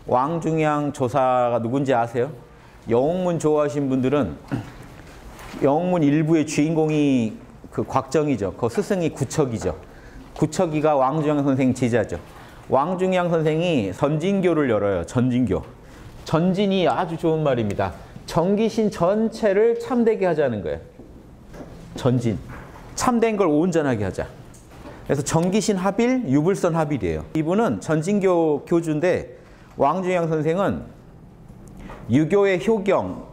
왕중양 조사가 누군지 아세요? 영웅문 좋아하신 분들은 영웅문 일부의 주인공이 그 곽정이죠. 그 스승이 구척이죠. 구척이가 왕중양 선생 제자죠. 왕중양 선생이 선진교를 열어요. 전진교. 전진이 아주 좋은 말입니다. 정기신 전체를 참되게 하자는 거예요. 전진. 참된 걸 온전하게 하자. 그래서 정기신 합일, 유불선 합일이에요. 이분은 전진교 교주인데 왕중양 선생은 유교의 효경,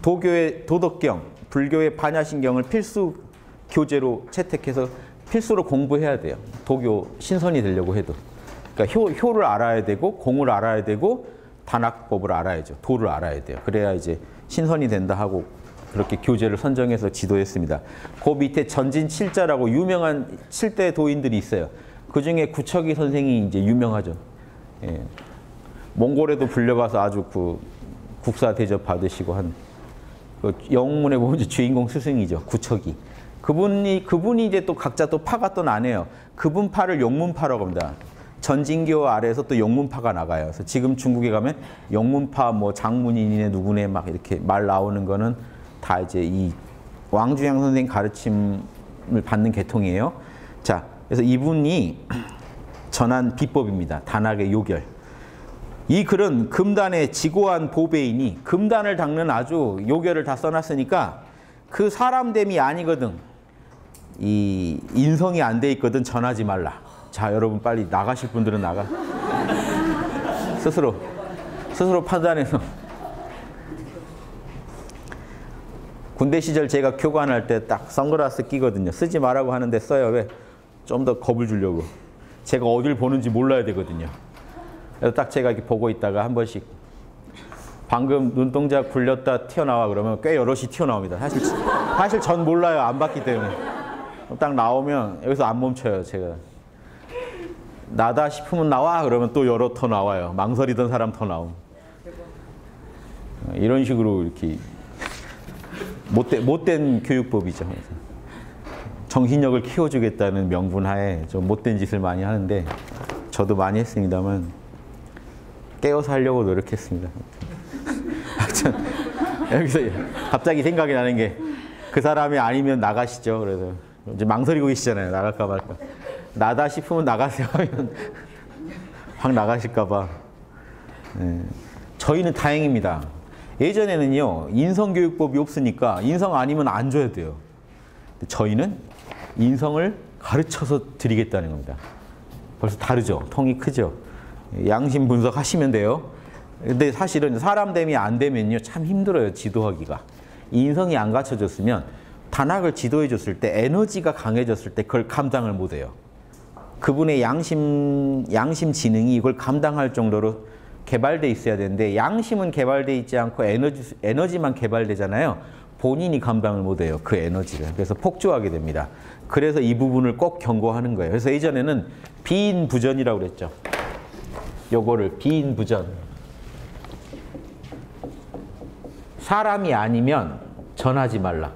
도교의 도덕경, 불교의 반야신경을 필수 교재로 채택해서 필수로 공부해야 돼요. 도교 신선이 되려고 해도. 그러니까 효를 알아야 되고 공을 알아야 되고 단학법을 알아야죠. 도를 알아야 돼요. 그래야 이제 신선이 된다 하고 그렇게 교재를 선정해서 지도했습니다. 그 밑에 전진 칠자라고 유명한 7대 도인들이 있어요. 그 중에 구척이 선생이 이제 유명하죠. 예. 몽골에도 불려가서 아주 그 국사 대접 받으시고 한 그 영웅문에 보면 주인공 스승이죠. 구척이. 그분이 이제 또 각자 또 파가 또 나네요. 그분 파를 용문파라고 합니다. 전진교 아래에서 또 용문파가 나가요. 그래서 지금 중국에 가면 용문파 뭐 장문인이네 누구네 막 이렇게 말 나오는 거는 다 이제 이 왕중양 선생 가르침을 받는 계통이에요. 자, 그래서 이분이 전한 비법입니다. 단학의 요결. 이 글은 금단의 지고한 보배이니 금단을 닦는 아주 요결을 다 써놨으니까 그 사람됨이 아니거든. 이 인성이 안 돼 있거든. 전하지 말라. 자, 여러분 빨리 나가실 분들은 나가. 스스로 판단해서. 군대 시절 제가 교관할 때 딱 선글라스 끼거든요. 쓰지 말라고 하는데 써요. 왜? 좀 더 겁을 주려고. 제가 어딜 보는지 몰라야 되거든요. 그래서 딱 제가 이렇게 보고 있다가 한 번씩 방금 눈동자 굴렸다 튀어나와 그러면 꽤 여럿이 튀어나옵니다. 사실 전 몰라요. 안 봤기 때문에. 딱 나오면 여기서 안 멈춰요. 제가. 나다 싶으면 나와 그러면 또 여러 더 나와요. 망설이던 사람 더 나오고. 이런 식으로 이렇게 못된 교육법이죠. 정신력을 키워주겠다는 명분하에 좀 못된 짓을 많이 하는데 저도 많이 했습니다만 깨워서 하려고 노력했습니다. 여기서 갑자기 생각이 나는 게 그 사람이 아니면 나가시죠. 그래서 이제 망설이고 계시잖아요. 나갈까 말까. 나다 싶으면 나가세요 하면 확 나가실까 봐. 네. 저희는 다행입니다. 예전에는요. 인성교육법이 없으니까 인성 아니면 안 줘야 돼요. 근데 저희는 인성을 가르쳐서 드리겠다는 겁니다. 벌써 다르죠. 통이 크죠. 양심 분석하시면 돼요. 근데 사실은 사람됨이 안 되면요. 참 힘들어요. 지도하기가. 인성이 안 갖춰졌으면 단학을 지도해 줬을 때 에너지가 강해졌을 때 그걸 감당을 못 해요. 그분의 양심 지능이 이걸 감당할 정도로 개발돼 있어야 되는데 양심은 개발돼 있지 않고 에너지만 개발되잖아요. 본인이 감당을 못 해요. 그 에너지를. 그래서 폭주하게 됩니다. 그래서 이 부분을 꼭 경고하는 거예요. 그래서 예전에는 비인부전이라고 그랬죠. 요거를 비인부전. 사람이 아니면 전하지 말라.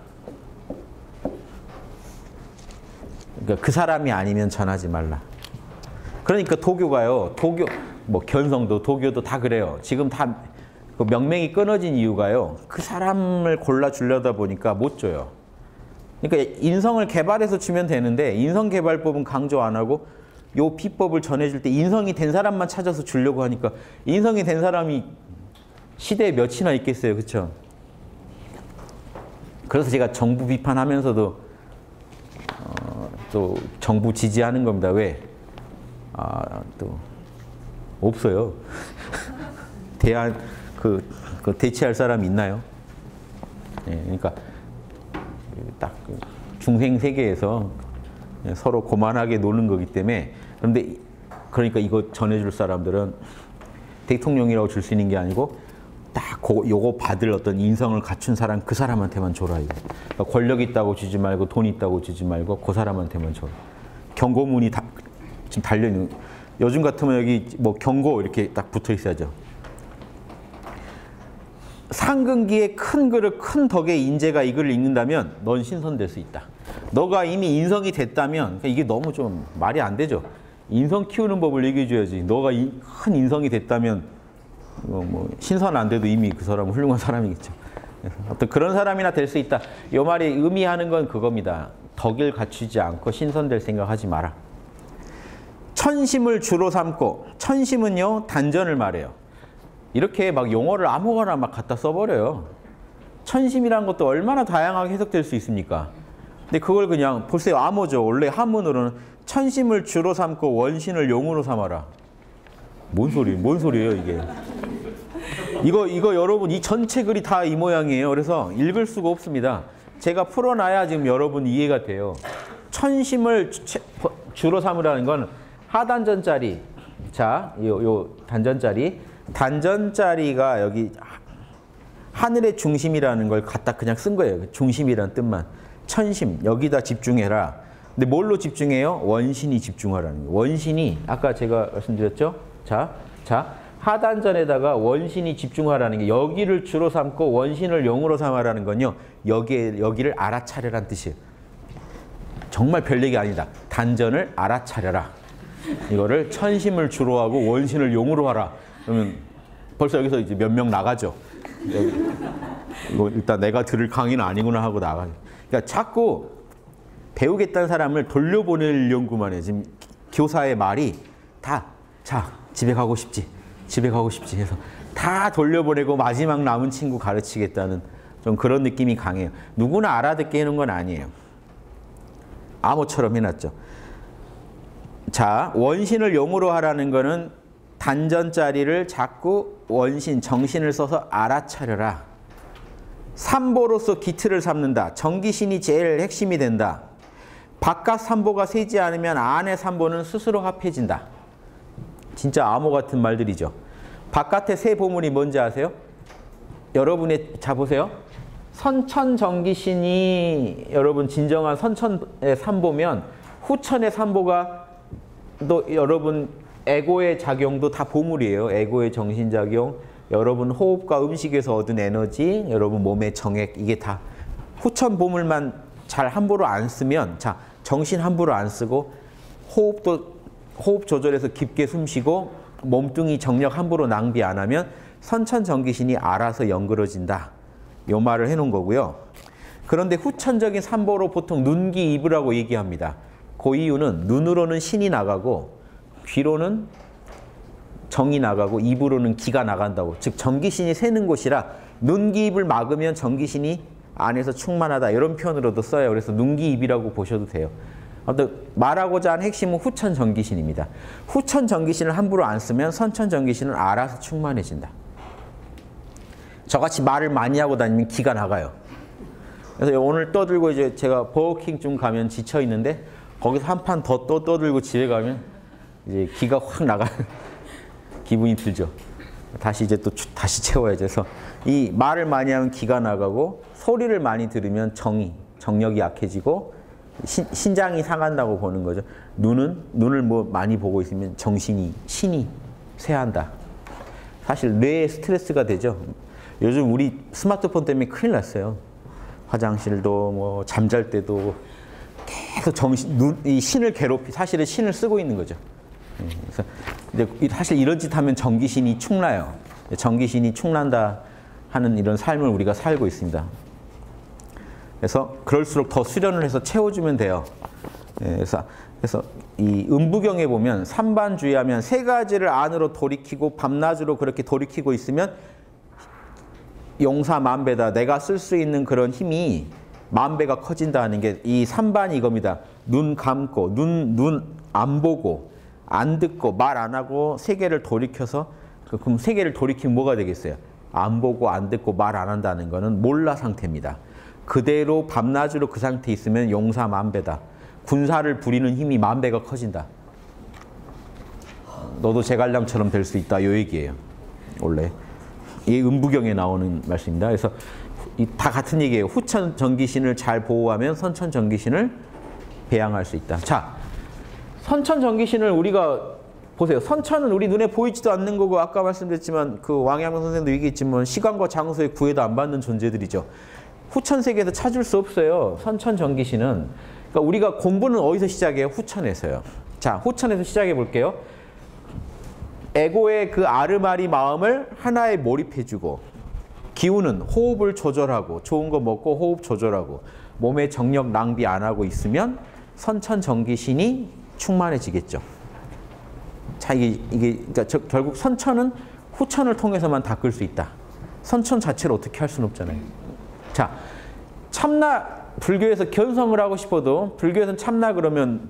그러니까 그 사람이 아니면 전하지 말라. 그러니까 도교가요. 도교 뭐 견성도 도교도 다 그래요. 지금 다 그 명맥이 끊어진 이유가요. 그 사람을 골라 주려다 보니까 못 줘요. 그러니까 인성을 개발해서 주면 되는데 인성 개발법은 강조 안 하고 요 비법을 전해줄 때 인성이 된 사람만 찾아서 주려고 하니까 인성이 된 사람이 시대에 몇이나 있겠어요. 그렇죠? 그래서 제가 정부 비판하면서도 또 정부 지지하는 겁니다. 왜? 또 없어요. 그 대체할 사람이 있나요? 네, 그러니까 딱 중생 세계에서 서로 고만하게 노는 거기 때문에 그런데 그러니까 이거 전해줄 사람들은 대통령이라고 줄 수 있는 게 아니고 딱 요거 받을 어떤 인성을 갖춘 사람 그 사람한테만 줘라 이거. 그러니까 권력 있다고 주지 말고 돈 있다고 주지 말고 그 사람한테만 줘라. 경고문이 다 지금 달려 있는. 요즘 같으면 여기 뭐 경고 이렇게 딱 붙어 있어야죠. 상근기에 큰 글을 큰 덕의 인재가 이 글을 읽는다면 넌 신선될 수 있다. 너가 이미 인성이 됐다면 그러니까 이게 너무 좀 말이 안 되죠. 인성 키우는 법을 얘기해 줘야지. 너가 큰 인성이 됐다면 뭐 신선 안 돼도 이미 그 사람은 훌륭한 사람이겠죠. 어떤 그런 사람이나 될 수 있다. 이 말이 의미하는 건 그겁니다. 덕을 갖추지 않고 신선될 생각하지 마라. 천심을 주로 삼고, 천심은요 단전을 말해요. 이렇게 막 용어를 아무거나 막 갖다 써버려요. 천심이라는 것도 얼마나 다양하게 해석될 수 있습니까? 근데 그걸 그냥 보세요. 암호죠. 원래 한문으로는 천심을 주로 삼고 원신을 용으로 삼아라. 뭔 소리예요 이게? 이거 여러분 이 전체 글이 다 이 모양이에요. 그래서 읽을 수가 없습니다. 제가 풀어놔야 지금 여러분 이해가 돼요. 천심을 주로 삼으라는 건 하단전자리. 자, 요 단전자리가 여기 하늘의 중심이라는 걸 갖다 그냥 쓴 거예요. 중심이라는 뜻만. 천심, 여기다 집중해라. 근데 뭘로 집중해요? 원신이 집중하라는 거예요. 원신이, 아까 제가 말씀드렸죠? 자, 하단전에다가 원신이 집중하라는 게, 여기를 주로 삼고 원신을 용으로 삼아라는 건요, 여기를 알아차려란 뜻이에요. 정말 별 얘기 아니다. 단전을 알아차려라. 이거를 천심을 주로 하고 원신을 용으로 하라. 그러면 벌써 여기서 이제 몇 명 나가죠. 이거 일단 내가 들을 강의는 아니구나 하고 나가요. 그러니까 자꾸 배우겠다는 사람을 돌려보내려고만 해. 지금 교사의 말이 다, 자, 집에 가고 싶지 해서 다 돌려보내고 마지막 남은 친구 가르치겠다는 좀 그런 느낌이 강해요. 누구나 알아듣게 해놓은 건 아니에요. 암호처럼 해놨죠. 자, 원신을 용으로 하라는 거는 단전자리를 자꾸 원신, 정신을 써서 알아차려라. 삼보로서 기틀을 삼는다. 정기신이 제일 핵심이 된다. 바깥 삼보가 세지 않으면 안의 삼보는 스스로 합해진다. 진짜 암호 같은 말들이죠. 바깥에 세 보물이 뭔지 아세요? 여러분의, 자 보세요. 선천정기신이 여러분 진정한 선천의 삼보면 후천의 삼보가 또 여러분 에고의 작용도 다 보물이에요. 에고의 정신작용, 여러분 호흡과 음식에서 얻은 에너지, 여러분 몸의 정액, 이게 다 후천 보물만 잘 함부로 안 쓰면, 자, 정신 함부로 안 쓰고 호흡 조절해서 깊게 숨 쉬고 몸뚱이 정력 함부로 낭비 안 하면 선천정기신이 알아서 연그러진다. 요 말을 해놓은 거고요. 그런데 후천적인 삼보로 보통 눈기 입으라고 얘기합니다. 그 이유는 눈으로는 신이 나가고 귀로는 정이 나가고 입으로는 기가 나간다고. 즉 정기신이 새는 곳이라 눈기입을 막으면 정기신이 안에서 충만하다. 이런 표현으로도 써요. 그래서 눈기입이라고 보셔도 돼요. 아무튼 말하고자 하는 핵심은 후천정기신입니다. 후천정기신을 함부로 안 쓰면 선천정기신은 알아서 충만해진다. 저같이 말을 많이 하고 다니면 기가 나가요. 그래서 오늘 떠들고 이제 제가 버거킹 좀 가면 지쳐 있는데 거기서 한 판 더 떠들고 집에 가면 이제 기가 확 나가는 기분이 들죠. 다시 이제 또 다시 채워야죠. 그래서 이 말을 많이 하면 기가 나가고 소리를 많이 들으면 정력이 약해지고 신장이 상한다고 보는 거죠. 눈을 뭐 많이 보고 있으면 신이 쇠한다. 사실 뇌에 스트레스가 되죠. 요즘 우리 스마트폰 때문에 큰일 났어요. 화장실도 뭐 잠잘 때도 계속 이 신을 사실은 신을 쓰고 있는 거죠. 그래서 근데 사실 이런 짓 하면 정기신이 축나요. 정기신이 축난다 하는 이런 삶을 우리가 살고 있습니다. 그래서 그럴수록 더 수련을 해서 채워주면 돼요. 그래서 이 음부경에 보면 삼반주의하면 세 가지를 안으로 돌이키고 밤낮으로 그렇게 돌이키고 있으면 용사만배다. 내가 쓸 수 있는 그런 힘이 만배가 커진다는 게 이 삼반이 이겁니다. 눈 감고 눈 안 보고 안 듣고 말 안 하고 세계를 돌이켜서, 그럼 세계를 돌이키면 뭐가 되겠어요? 안 보고 안 듣고 말 안 한다는 거는 몰라 상태입니다. 그대로 밤낮으로 그 상태에 있으면 용사만배다. 군사를 부리는 힘이 만배가 커진다. 너도 제갈량처럼 될 수 있다. 이 얘기예요. 원래 이 음부경에 나오는 말씀입니다. 그래서 다 같은 얘기예요. 후천 정기신을 잘 보호하면 선천 정기신을 배양할 수 있다. 자, 선천 정기신을 우리가 보세요. 선천은 우리 눈에 보이지도 않는 거고, 아까 말씀드렸지만 그 왕양명 선생도 얘기했지만 시간과 장소에 구애도 안 받는 존재들이죠. 후천 세계에서 찾을 수 없어요. 선천 정기신은. 그러니까 우리가 공부는 어디서 시작해요? 후천에서요. 자, 후천에서 시작해 볼게요. 에고의 그 아르마리 마음을 하나에 몰입해주고, 기운은 호흡을 조절하고, 좋은 거 먹고 호흡 조절하고, 몸에 정력 낭비 안 하고 있으면 선천정기신이 충만해지겠죠. 자, 그러니까 결국 선천은 후천을 통해서만 닦을 수 있다. 선천 자체를 어떻게 할 수는 없잖아요. 자, 참나, 불교에서 견성을 하고 싶어도, 불교에서는 참나 그러면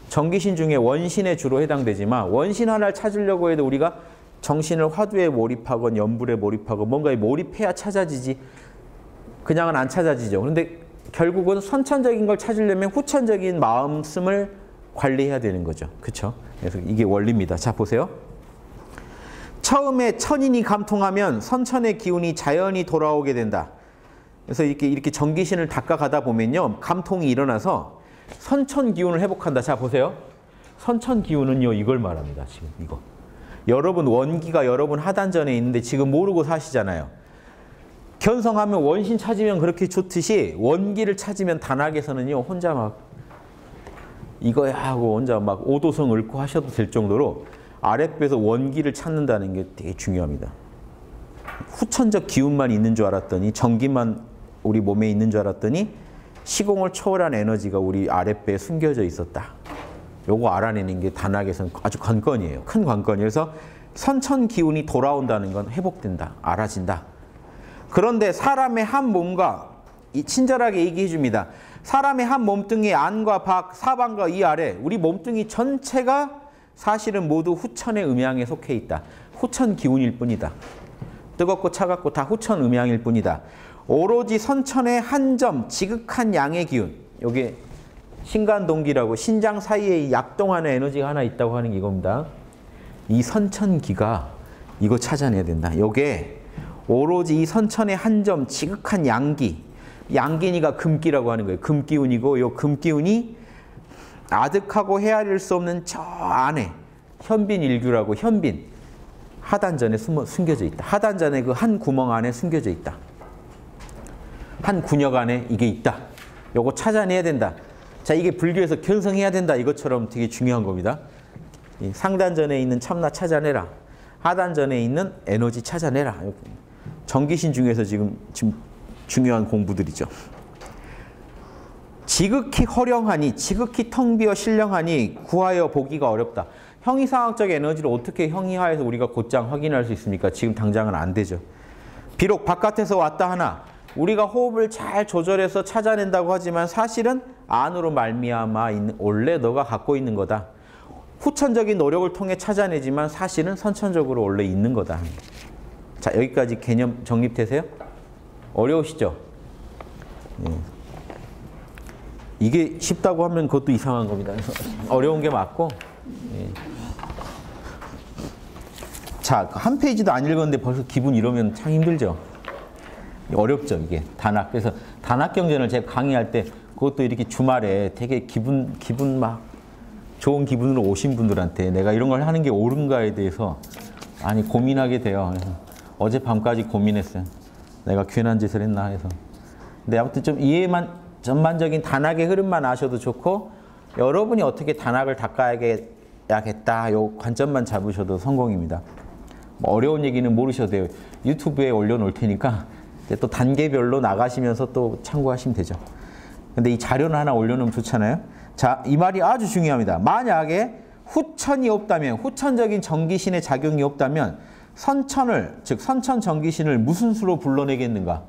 정기신 중에 원신에 주로 해당되지만, 원신 하나를 찾으려고 해도 우리가 정신을 화두에 몰입하건 연불에 몰입하건 뭔가에 몰입해야 찾아지지, 그냥은 안 찾아지죠. 그런데 결국은 선천적인 걸 찾으려면 후천적인 마음씀을 관리해야 되는 거죠. 그렇죠? 그래서 이게 원리입니다. 자, 보세요. 처음에 천인이 감통하면 선천의 기운이 자연히 돌아오게 된다. 그래서 이렇게 정기신을 닦아가다 보면요, 감통이 일어나서 선천 기운을 회복한다. 자, 보세요. 선천 기운은요, 이걸 말합니다. 지금 이거. 여러분 원기가 여러분 하단전에 있는데 지금 모르고 사시잖아요. 견성하면 원신 찾으면 그렇게 좋듯이 원기를 찾으면 단학에서는요, 혼자 막 이거야 하고 혼자 막 오도성 읊고 하셔도 될 정도로 아랫배에서 원기를 찾는다는 게 되게 중요합니다. 후천적 기운만 있는 줄 알았더니, 정기만 우리 몸에 있는 줄 알았더니 시공을 초월한 에너지가 우리 아랫배에 숨겨져 있었다. 요거 알아내는 게 단학에서는 아주 관건이에요. 큰 관건이에요. 그래서 선천 기운이 돌아온다는 건 회복된다. 알아진다. 그런데 사람의 한 몸과, 친절하게 얘기해 줍니다. 사람의 한 몸뚱이 안과 밖, 사방과 이 아래, 우리 몸뚱이 전체가 사실은 모두 후천의 음양에 속해 있다. 후천 기운일 뿐이다. 뜨겁고 차갑고 다 후천 음양일 뿐이다. 오로지 선천의 한 점, 지극한 양의 기운, 요게 신간동기라고 신장 사이에 약동하는 에너지가 하나 있다고 하는 게 이겁니다. 이 선천기가 이거 찾아내야 된다. 요게 오로지 이 선천의 한 점, 지극한 양기, 양기니가 금기라고 하는 거예요. 금기운이고, 요 금기운이 아득하고 헤아릴 수 없는 저 안에 현빈일규라고, 현빈 하단전에 숨겨져 있다. 하단전에 그 한 구멍 안에 숨겨져 있다. 한 군역 안에 이게 있다. 요거 찾아내야 된다. 자, 이게 불교에서 견성해야 된다. 이것처럼 되게 중요한 겁니다. 상단전에 있는 참나 찾아내라. 하단전에 있는 에너지 찾아내라. 정기신 중에서 지금 중요한 공부들이죠. 지극히 허령하니, 지극히 텅 비어 신령하니 구하여 보기가 어렵다. 형이상학적 에너지를 어떻게 형이하에서 우리가 곧장 확인할 수 있습니까? 지금 당장은 안 되죠. 비록 바깥에서 왔다 하나 우리가 호흡을 잘 조절해서 찾아낸다고 하지만 사실은 안으로 말미암아 있는, 원래 너가 갖고 있는 거다. 후천적인 노력을 통해 찾아내지만 사실은 선천적으로 원래 있는 거다. 자, 여기까지 개념 정립되세요? 어려우시죠? 네. 이게 쉽다고 하면 그것도 이상한 겁니다. 그래서 어려운 게 맞고. 네. 자, 한 페이지도 안 읽었는데 벌써 기분 이러면 참 힘들죠? 어렵죠, 이게. 단학. 그래서 단학경전을 제가 강의할 때 그것도 이렇게 주말에 되게 기분 막 좋은 기분으로 오신 분들한테 내가 이런 걸 하는 게 옳은가에 대해서 많이 고민하게 돼요. 그래서 어젯밤까지 고민했어요. 내가 괜한 짓을 했나 해서. 근데 아무튼 좀 전반적인 단학의 흐름만 아셔도 좋고, 여러분이 어떻게 단학을 닦아야겠다, 요 관점만 잡으셔도 성공입니다. 뭐 어려운 얘기는 모르셔도 돼요. 유튜브에 올려놓을 테니까 또 단계별로 나가시면서 또 참고하시면 되죠. 근데 이 자료는 하나 올려놓으면 좋잖아요. 자, 이 말이 아주 중요합니다. 만약에 후천이 없다면, 후천적인 정기신의 작용이 없다면 선천을, 즉 선천 정기신을 무슨 수로 불러내겠는가?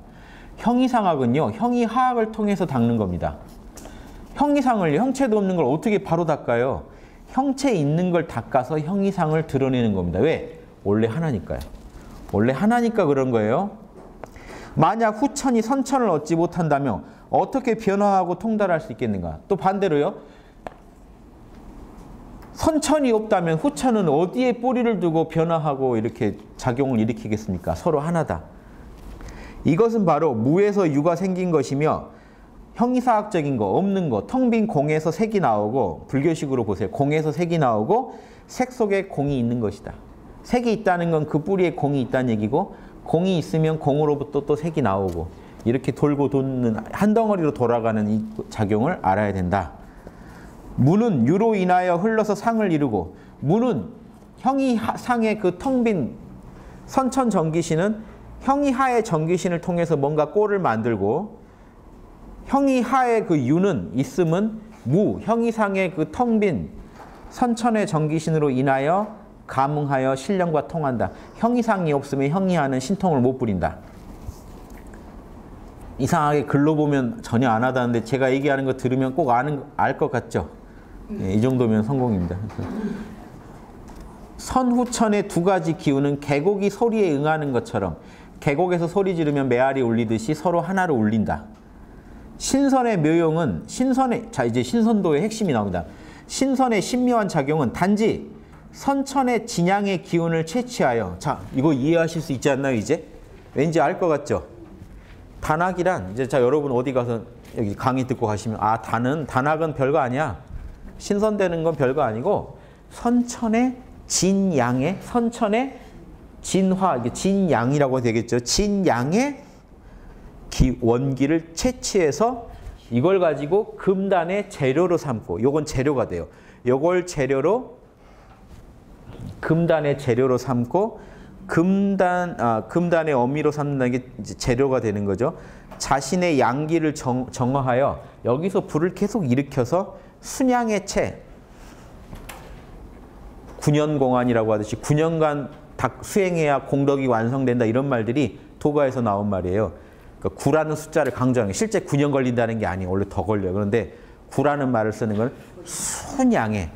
형이상학은요, 형이하학을 통해서 닦는 겁니다. 형이상을, 형체도 없는 걸 어떻게 바로 닦아요? 형체 있는 걸 닦아서 형이상을 드러내는 겁니다. 왜? 원래 하나니까요. 원래 하나니까 그런 거예요. 만약 후천이 선천을 얻지 못한다면 어떻게 변화하고 통달할 수 있겠는가? 또 반대로요. 선천이 없다면 후천은 어디에 뿌리를 두고 변화하고 이렇게 작용을 일으키겠습니까? 서로 하나다. 이것은 바로 무에서 유가 생긴 것이며, 형이사학적인 거, 없는 거, 텅 빈 공에서 색이 나오고, 불교식으로 보세요. 공에서 색이 나오고 색 속에 공이 있는 것이다. 색이 있다는 건 그 뿌리에 공이 있다는 얘기고, 공이 있으면 공으로부터 또 색이 나오고, 이렇게 돌고 돕는 한 덩어리로 돌아가는 이 작용을 알아야 된다. 무는 유로 인하여 흘러서 상을 이루고, 무는 형이상의 그 텅 빈 선천 정기신은 형이하의 정기신을 통해서 뭔가 꼴을 만들고, 형이하의 그 유는 있음은 무, 형이상의 그 텅 빈 선천의 정기신으로 인하여 감응하여 신령과 통한다. 형이상이 없으면 형이하는 신통을 못 부린다. 이상하게 글로 보면 전혀 안 하다는데 제가 얘기하는 거 들으면 꼭 알 것 같죠? 예, 이 정도면 성공입니다. 선후천의 두 가지 기운은 계곡이 소리에 응하는 것처럼 계곡에서 소리 지르면 메아리 울리듯이 서로 하나로 울린다. 신선의 묘용은 자 이제 신선도의 핵심이 나옵니다. 신선의 신묘한 작용은 단지 선천의 진양의 기운을 채취하여, 자 이거 이해하실 수 있지 않나요? 이제 왠지 알 것 같죠? 단학이란 이제 자 여러분 어디 가서 여기 강의 듣고 가시면 단학은 별거 아니야. 신선되는 건 별거 아니고 선천의 진양의 선천의 진화, 진양이라고 되겠죠. 진양의 원기를 채취해서 이걸 가지고 금단의 재료로 삼고, 요건 재료가 돼요. 요걸 재료로 금단의 재료로 삼고, 금단의 어미로 삼는다는 게 이제 재료가 되는 거죠. 자신의 양기를 정화하여 여기서 불을 계속 일으켜서 순양의 채, 9년공안이라고 하듯이 9년간 수행해야 공덕이 완성된다, 이런 말들이 도가에서 나온 말이에요. 그러니까 9라는 숫자를 강조하는 게 실제 9년 걸린다는 게 아니에요. 원래 더 걸려요. 그런데 9라는 말을 쓰는 건 순양의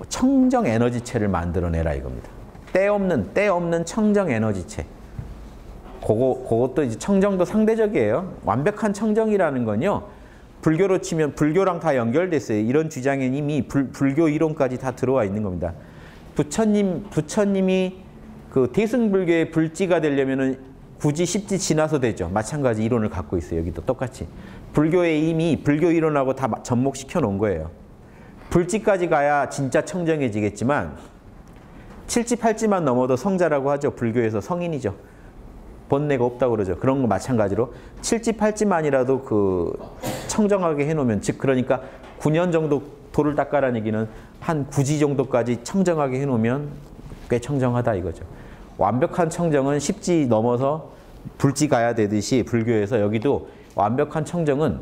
청정 에너지체를 만들어내라 이겁니다. 때 없는 청정 에너지체. 그것도 이제 청정도 상대적이에요. 완벽한 청정이라는 건요, 불교로 치면 불교랑 다 연결됐어요. 이런 주장에 이미 불교 이론까지 다 들어와 있는 겁니다. 부처님이 그 대승불교의 불지가 되려면은 굳이 십지 지나서 되죠. 마찬가지 이론을 갖고 있어요. 여기도 똑같이. 불교에 이미 불교 이론하고 다 접목시켜 놓은 거예요. 불지까지 가야 진짜 청정해지겠지만 7지 8지만 넘어도 성자라고 하죠. 불교에서 성인이죠. 번뇌가 없다고 그러죠. 그런 거 마찬가지로 7지 8지만이라도 그 청정하게 해놓으면, 즉 그러니까 9년 정도 도를 닦아라는 얘기는 한 9지 정도까지 청정하게 해놓으면 꽤 청정하다 이거죠. 완벽한 청정은 10지 넘어서 불지 가야 되듯이 불교에서 여기도 완벽한 청정은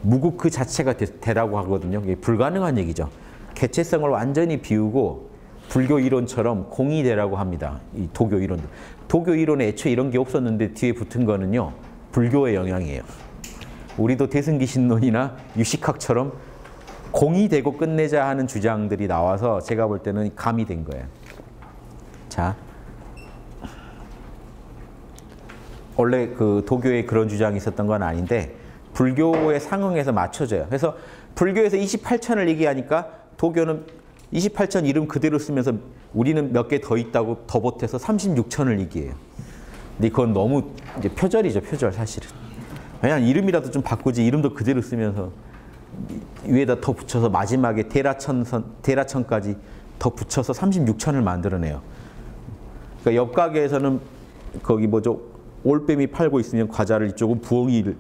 무국 그 자체가 되라고 하거든요. 이게 불가능한 얘기죠. 개체성을 완전히 비우고 불교 이론처럼 공이 되라고 합니다. 이 도교 이론도. 도교 이론에 애초에 이런 게 없었는데 뒤에 붙은 거는요, 불교의 영향이에요. 우리도 대승기신론이나 유식학처럼 공이 되고 끝내자 하는 주장들이 나와서 제가 볼 때는 감이 된 거예요. 자, 원래 그 도교에 그런 주장이 있었던 건 아닌데 불교에 상응해서 맞춰져요. 그래서 불교에서 28천을 얘기하니까 도교는 28천 이름 그대로 쓰면서 우리는 몇 개 더 있다고 더 보태서 36천을 얘기해요. 근데 그건 너무 이제 표절이죠, 표절 사실은. 왜냐하면 이름이라도 좀 바꾸지, 이름도 그대로 쓰면서 위에다 더 붙여서 마지막에 대라천까지 더 붙여서 36천을 만들어내요. 그러니까 옆 가게에서는 거기 뭐죠, 올빼미 팔고 있으면 과자를 이쪽은 부엉이를,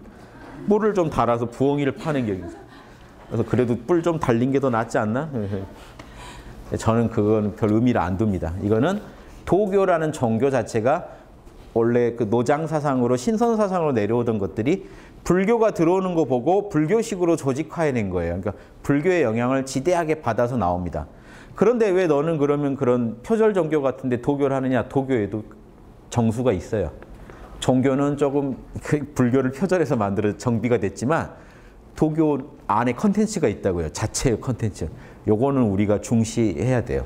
뿔을 좀 달아서 부엉이를 파는 게 있어요. 그래서 그래도 뿔 좀 달린 게 더 낫지 않나? 저는 그건 별 의미를 안 둡니다. 이거는 도교라는 종교 자체가 원래 그 노장 사상으로 신선 사상으로 내려오던 것들이 불교가 들어오는 거 보고 불교식으로 조직화해낸 거예요. 그러니까 불교의 영향을 지대하게 받아서 나옵니다. 그런데 왜 너는 그러면 그런 표절 종교 같은데 도교를 하느냐? 도교에도 정수가 있어요. 종교는 조금 불교를 표절해서 만들어 정비가 됐지만 도교 안에 컨텐츠가 있다고요. 자체의 컨텐츠. 요거는 우리가 중시해야 돼요.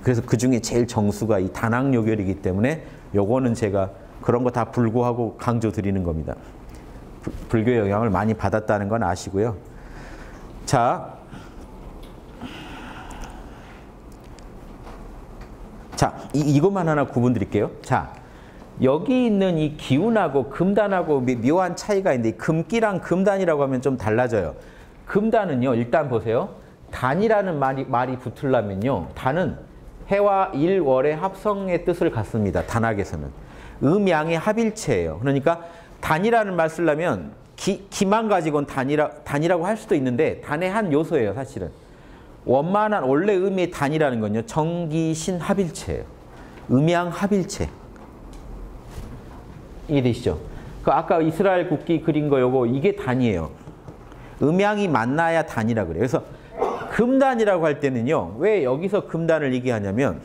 그래서 그 중에 제일 정수가 이 단학요결이기 때문에 요거는 제가 그런 거 다 불구하고 강조 드리는 겁니다. 불교의 영향을 많이 받았다는 건 아시고요. 자, 이것만 하나 구분 드릴게요. 자, 여기 있는 이 기운하고 금단하고 묘한 차이가 있는데 금기랑 금단이라고 하면 좀 달라져요. 금단은요, 일단 보세요. 단이라는 말이 붙으려면요, 단은 해와 일월의 합성의 뜻을 갖습니다. 단학에서는. 음양의 합일체예요. 그러니까 단이라는 말 쓰려면 기만 가지고는 단이라고 할 수도 있는데 단의 한 요소예요, 사실은. 원만한 원래 의미의 단이라는 건요. 정기신 합일체예요. 음양 합일체. 이해되시죠? 그 아까 이스라엘 국기 그린 거 요거 이게 단이에요. 음양이 만나야 단이라 그래요. 그래서 금단이라고 할 때는요. 왜 여기서 금단을 얘기하냐면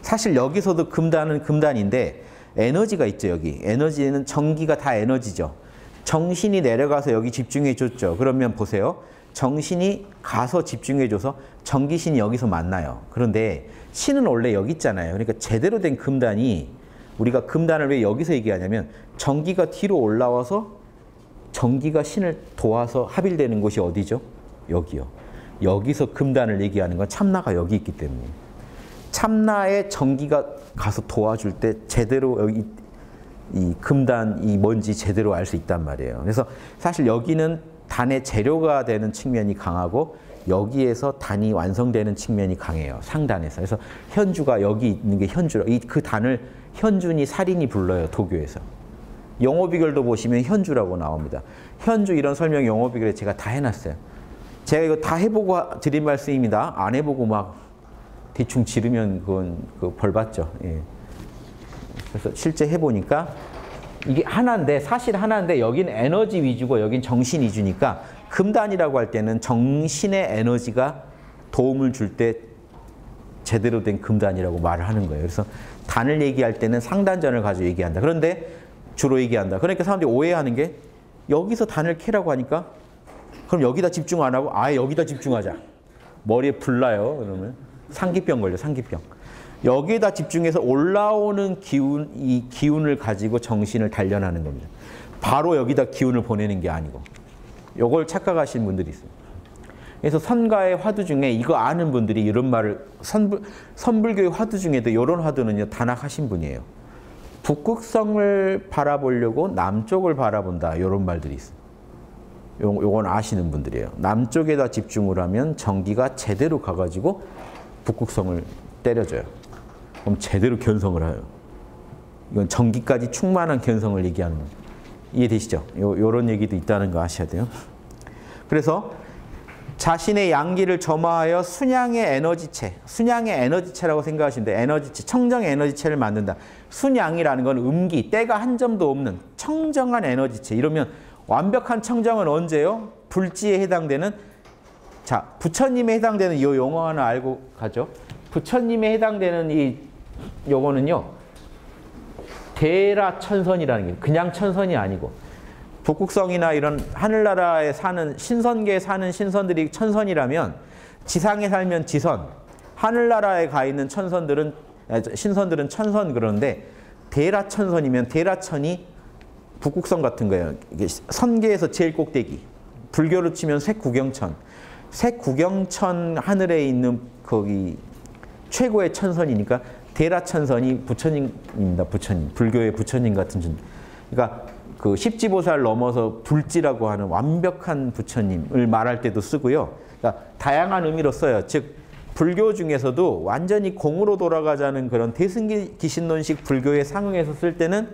사실 여기서도 금단은 금단인데 에너지가 있죠. 여기. 에너지는 전기가 다 에너지죠. 정신이 내려가서 여기 집중해 줬죠. 그러면 보세요. 정신이 가서 집중해 줘서 전기신이 여기서 만나요. 그런데 신은 원래 여기 있잖아요. 그러니까 제대로 된 금단이 우리가 금단을 왜 여기서 얘기하냐면 전기가 뒤로 올라와서 전기가 신을 도와서 합일되는 곳이 어디죠? 여기요. 여기서 금단을 얘기하는 건 참나가 여기 있기 때문에 참나의 전기가 가서 도와줄 때 제대로 여기 이 금단 이 뭔지 제대로 알 수 있단 말이에요. 그래서 사실 여기는 단의 재료가 되는 측면이 강하고 여기에서 단이 완성되는 측면이 강해요. 상단에서. 그래서 현주가 여기 있는 게 현주라. 그 단을 현준이 살인이 불러요. 도교에서. 영어비결도 보시면 현주라고 나옵니다. 현주 이런 설명 영어비결에 제가 다 해놨어요. 제가 이거 다 해보고 드린 말씀입니다. 안 해보고 막 대충 지르면 그건 벌 받죠. 예. 그래서 실제 해보니까 이게 하나인데 사실 하나인데 여긴 에너지 위주고 여긴 정신 위주니까 금단이라고 할 때는 정신의 에너지가 도움을 줄 때 제대로 된 금단이라고 말을 하는 거예요. 그래서 단을 얘기할 때는 상단전을 가지고 얘기한다. 그런데 주로 얘기한다. 그러니까 사람들이 오해하는 게 여기서 단을 캐라고 하니까 그럼 여기다 집중 안 하고 아예 여기다 집중하자. 머리에 불 나요. 그러면 상기병 걸려. 상기병. 여기에다 집중해서 올라오는 기운, 이 기운을 가지고 정신을 단련하는 겁니다. 바로 여기다 기운을 보내는 게 아니고. 요걸 착각하시는 분들이 있어요. 그래서 선가의 화두 중에 이거 아는 분들이 이런 말을 선불교의 화두 중에도 이런 화두는요. 단학하신 분이에요. 북극성을 바라보려고 남쪽을 바라본다. 이런 말들이 있어요. 요건 아시는 분들이에요. 남쪽에다 집중을 하면 전기가 제대로 가가지고 북극성을 때려줘요. 그럼 제대로 견성을 해요. 이건 전기까지 충만한 견성을 얘기하는 거예요. 이해되시죠? 요런 얘기도 있다는 거 아셔야 돼요. 그래서 자신의 양기를 점화하여 순양의 에너지체, 순양의 에너지체라고 생각하시면 돼요. 에너지체, 청정의 에너지체를 만든다. 순양이라는 건 음기, 때가 한 점도 없는 청정한 에너지체. 이러면 완벽한 청정은 언제요? 불지에 해당되는, 자, 부처님에 해당되는 이 용어 하나 알고 가죠. 부처님에 해당되는 이 요거는요. 대라천선이라는 게 그냥 천선이 아니고 북극성이나 이런 하늘나라에 사는 신선계에 사는 신선들이 천선이라면 지상에 살면 지선, 하늘나라에 가 있는 천선들은 신선들은 천선. 그런데 대라천선이면 대라천이 북극성 같은 거예요. 이게 선계에서 제일 꼭대기. 불교로 치면 색구경천. 색구경천 하늘에 있는 거기 최고의 천선이니까 대라천선이 부처님입니다. 부처님. 불교의 부처님 같은 존재. 그러니까 그 십지보살 넘어서 불지라고 하는 완벽한 부처님을 말할 때도 쓰고요. 그러니까 다양한 의미로 써요. 즉 불교 중에서도 완전히 공으로 돌아가자는 그런 대승기신론식 불교의 상응에서 쓸 때는